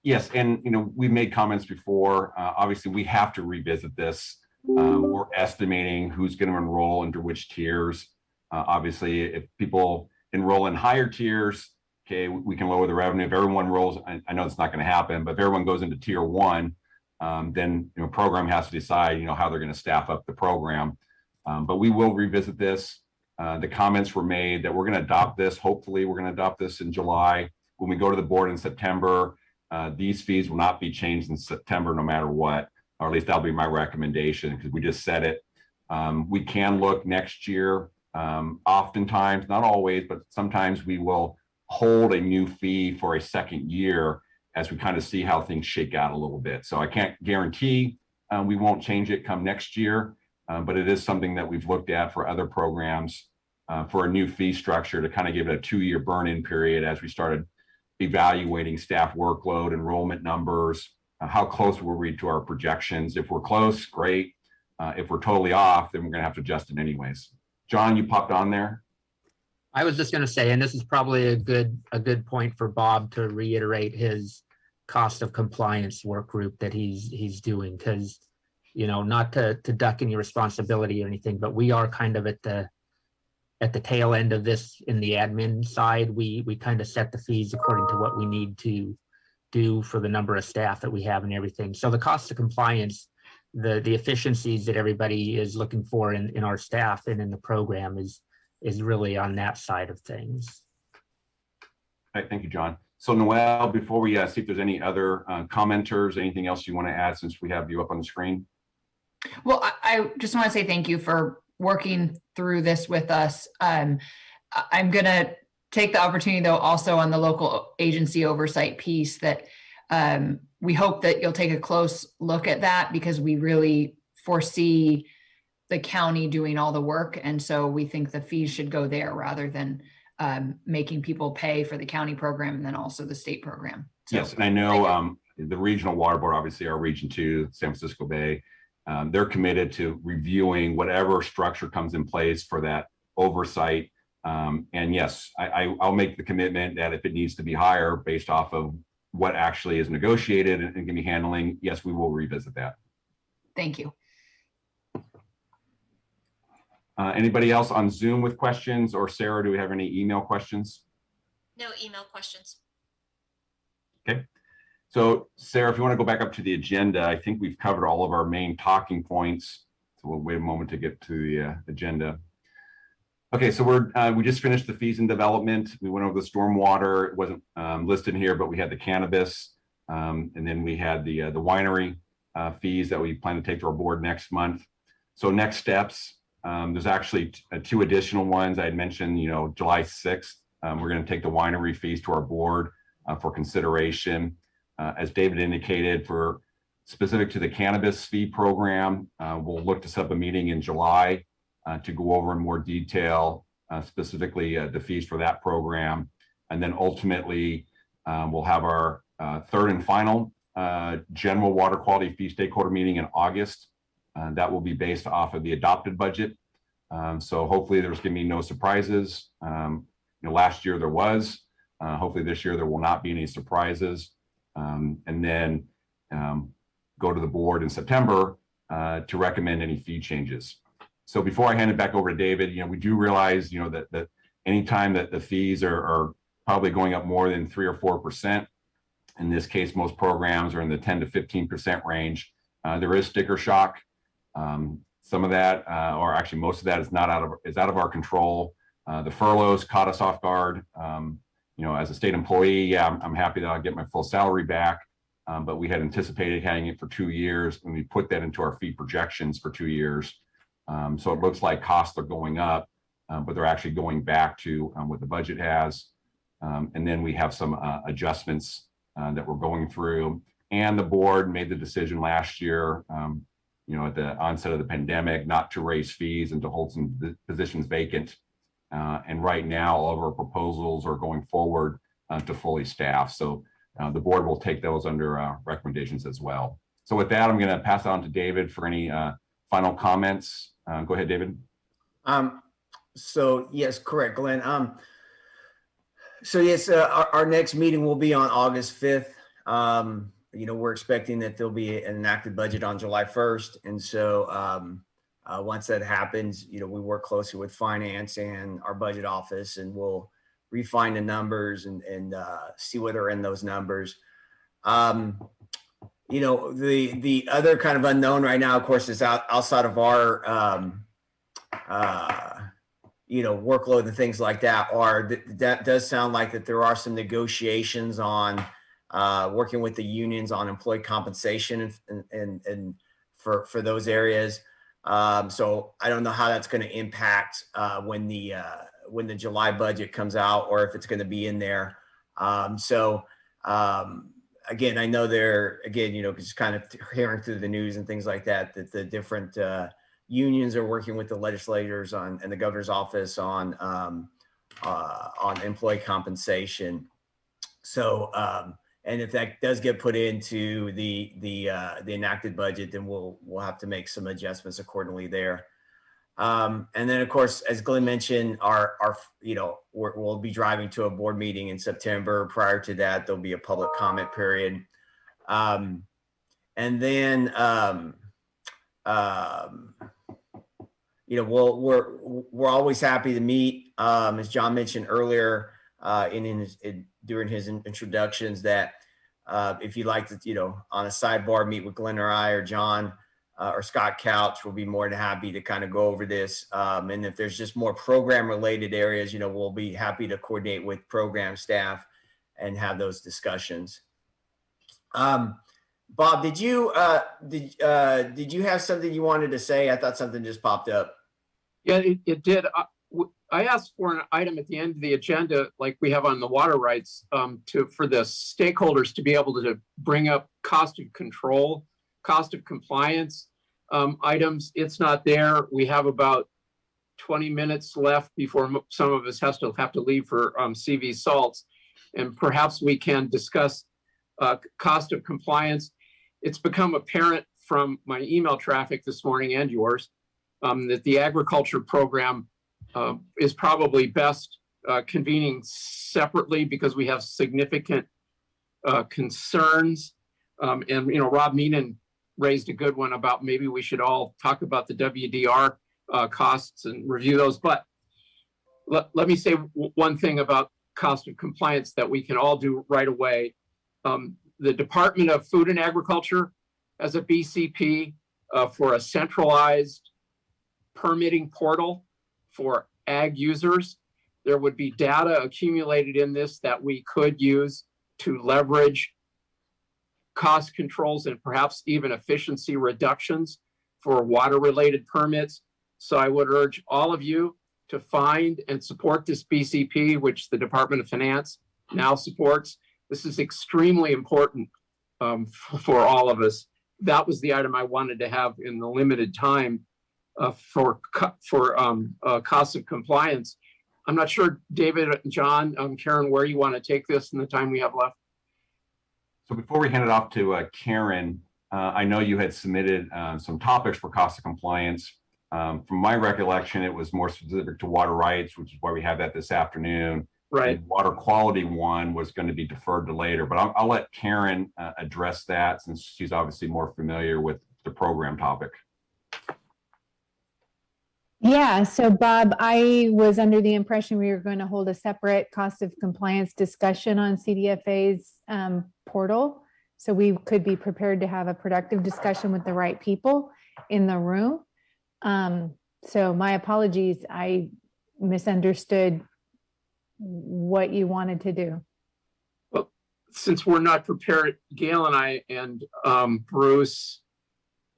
Yes, and we've made comments before. Obviously, we have to revisit this. We're estimating who's going to enroll into which tiers. Obviously, if people enroll in higher tiers, okay, we can lower the revenue. If everyone rolls, I know it's not going to happen, but if everyone goes into tier 1, then program has to decide how they're going to staff up the program. But we will revisit this. The comments were made that we're going to adopt this. Hopefully, we're going to adopt this in July. When we go to the board in September, these fees will not be changed in September no matter what, or at least that'll be my recommendation, because we just said it. We can look next year. Oftentimes, not always, but sometimes we will hold a new fee for a second year as we kind of see how things shake out a little bit. So I can't guarantee we won't change it come next year, but it is something that we've looked at for other programs for a new fee structure to kind of give it a 2-year burn-in period as we started evaluating staff workload, enrollment numbers, how close were we to our projections. If we're close, great. If we're totally off, then we're going to have to adjust it anyways. John, you popped on there. I was just going to say, and this is probably a good point for Bob to reiterate his cost of compliance work group that he's doing, because not to duck any responsibility or anything, but we are kind of at the tail end of this in the admin side. We kind of set the fees according to what we need to do for the number of staff that we have and everything. So the cost of compliance, the efficiencies that everybody is looking for in our staff and in the program is really on that side of things. All right, thank you, John. So Noelle, before we see if there's any other commenters, anything else you want to add since we have you up on the screen? Well, I just want to say thank you for working through this with us. I'm going to take the opportunity, though, also on the local agency oversight piece, that we hope that you'll take a close look at that, because we really foresee the county doing all the work. And so we think the fees should go there rather than making people pay for the county program and then also the state program. So, yes, and I know the regional water board, obviously our region 2, San Francisco Bay, they're committed to reviewing whatever structure comes in place for that oversight. And yes, I'll make the commitment that if it needs to be higher based off of what actually is negotiated and can be handling, yes, we will revisit that. Thank you. Anybody else on Zoom with questions? Or Sarah, do we have any email questions? No email questions. Okay. So Sarah, if you want to go back up to the agenda, I think we've covered all of our main talking points. So we'll wait a moment to get to the agenda. Okay, so we just finished the fees and development. We went over the stormwater. It wasn't listed here, but we had the cannabis, and then we had the winery fees that we plan to take to our board next month. So next steps, there's actually 2 additional ones. I had mentioned, July 6th, we're going to take the winery fees to our board for consideration. As David indicated, for specific to the cannabis fee program, we'll look to set up a meeting in July to go over in more detail, specifically the fees for that program. And then ultimately, we'll have our 3rd and final general water quality fee stakeholder meeting in August. That will be based off of the adopted budget. So hopefully there's going to be no surprises. Last year there was. Hopefully this year there will not be any surprises. And then go to the board in September to recommend any fee changes. So before I hand it back over to David, we do realize, that anytime that the fees are probably going up more than 3 or 4%, in this case, most programs are in the 10 to 15% range. There is sticker shock. Some of that, or actually most of that, is out of our control. The furloughs caught us off guard. As a state employee, yeah, I'm happy that I'll get my full salary back. But we had anticipated having it for 2 years, and we put that into our fee projections for 2 years. So it looks like costs are going up, but they're actually going back to what the budget has. And then we have some adjustments that we're going through. And the board made the decision last year, at the onset of the pandemic, not to raise fees and to hold some positions vacant. And right now, all of our proposals are going forward to fully staff. So the board will take those under recommendations as well. So with that, I'm going to pass it on to David for any final comments. Go ahead, David. So yes, correct, Glenn. So yes, our next meeting will be on August 5th. We're expecting that there'll be an enacted budget on July 1st. And so once that happens, we work closely with finance and our budget office, and we'll refine the numbers and see what are in those numbers. The other kind of unknown right now, of course, is outside of our workload and things like that. That does sound like that there are some negotiations on working with the unions on employee compensation and for those areas. So I don't know how that's going to impact when the July budget comes out, or if it's going to be in there. Again, I know just kind of hearing through the news and things like that the different unions are working with the legislators and the governor's office on employee compensation. So, and if that does get put into the enacted budget, then we'll have to make some adjustments accordingly there. And then, of course, as Glenn mentioned, we'll be driving to a board meeting in September. Prior to that, there'll be a public comment period. And then, we're always happy to meet. As John mentioned earlier, during his introductions, that if you'd like to, on a sidebar, meet with Glenn or I or John or Scott Couch, we'll be more than happy to kind of go over this. And if there's just more program related areas, we'll be happy to coordinate with program staff and have those discussions. Bob, did you have something you wanted to say? I thought something just popped up. Yeah, it did. I asked for an item at the end of the agenda, like we have on the water rights, for the stakeholders to be able to bring up cost of control, cost of compliance items. It's not there. We have about 20 minutes left before some of us have to leave for CV salts, and perhaps we can discuss cost of compliance. It's become apparent from my email traffic this morning and yours that the agriculture program is probably best convening separately, because we have significant concerns. And Rob Meenan raised a good one about maybe we should all talk about the WDR costs and review those. But let me say one thing about cost of compliance that we can all do right away. The Department of Food and Agriculture has a BCP for a centralized permitting portal for ag users. There would be data accumulated in this that we could use to leverage cost controls and perhaps even efficiency reductions for water-related permits. So I would urge all of you to find and support this BCP, which the Department of Finance now supports. This is extremely important for all of us. That was the item I wanted to have in the limited time for cost of compliance. I'm not sure, David, John, Karen, where you want to take this in the time we have left. So before we hand it off to Karen, I know you had submitted some topics for cost of compliance. From my recollection, it was more specific to water rights, which is why we have that this afternoon. Right. And water quality one was going to be deferred to later, but I'll let Karen address that, since she's obviously more familiar with the program topic. Yeah, so Bob, I was under the impression we were going to hold a separate cost of compliance discussion on CDFA's portal, so we could be prepared to have a productive discussion with the right people in the room. So my apologies, I misunderstood what you wanted to do. Well, since we're not prepared, Gail and I and Bruce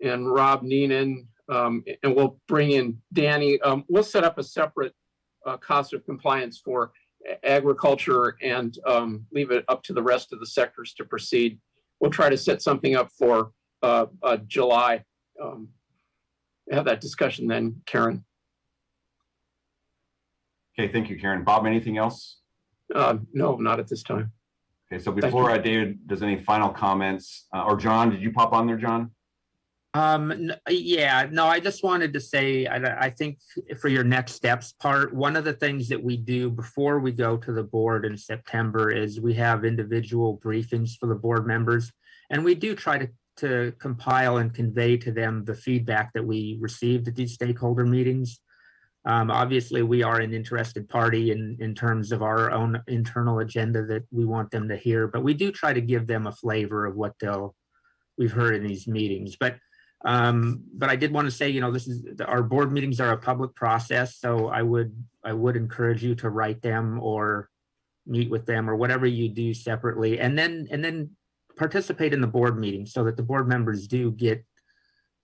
and Rob Neenan, and we'll bring in Danny. We'll set up a separate cost of compliance for agriculture and leave it up to the rest of the sectors to proceed. We'll try to set something up for July. Have that discussion then, Karen. Okay, thank you, Karen. Bob, anything else? No, not at this time. Okay, so before David does any final comments, or John, did you pop on there, John? Yeah, no, I just wanted to say, I think for your next steps part, one of the things that we do before we go to the board in September is we have individual briefings for the board members. And we do try to compile and convey to them the feedback that we received at these stakeholder meetings. Obviously, we are an interested party in terms of our own internal agenda that we want them to hear, but we do try to give them a flavor of what we've heard in these meetings. But I did want to say, our board meetings are a public process, so I would encourage you to write them or meet with them or whatever you do separately, and then participate in the board meeting so that the board members do get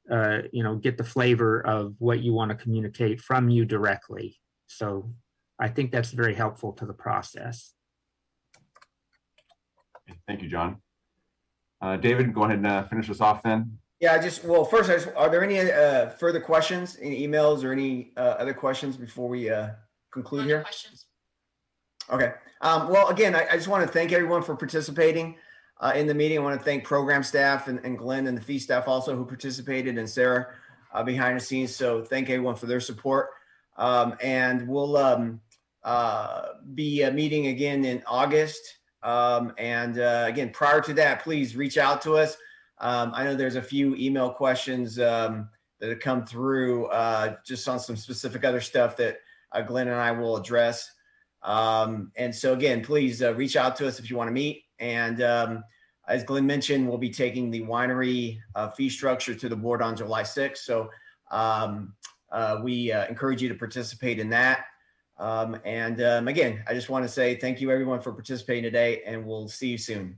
the flavor of what you want to communicate from you directly. So I think that's very helpful to the process. Thank you, John. David, go ahead and finish us off then. Yeah, first, are there any further questions, any emails or any other questions before we conclude here? Questions? Okay. Well, again, I just want to thank everyone for participating in the meeting. I want to thank program staff and Glenn and the fee staff also who participated, and Sarah behind the scenes. So thank everyone for their support. And we'll be meeting again in August. Again, prior to that, please reach out to us. I know there's a few email questions that have come through just on some specific other stuff that Glenn and I will address. And so again, please reach out to us if you want to meet. And as Glenn mentioned, we'll be taking the winery fee structure to the board on July 6th. So we encourage you to participate in that. Again, I just want to say thank you everyone for participating today, and we'll see you soon.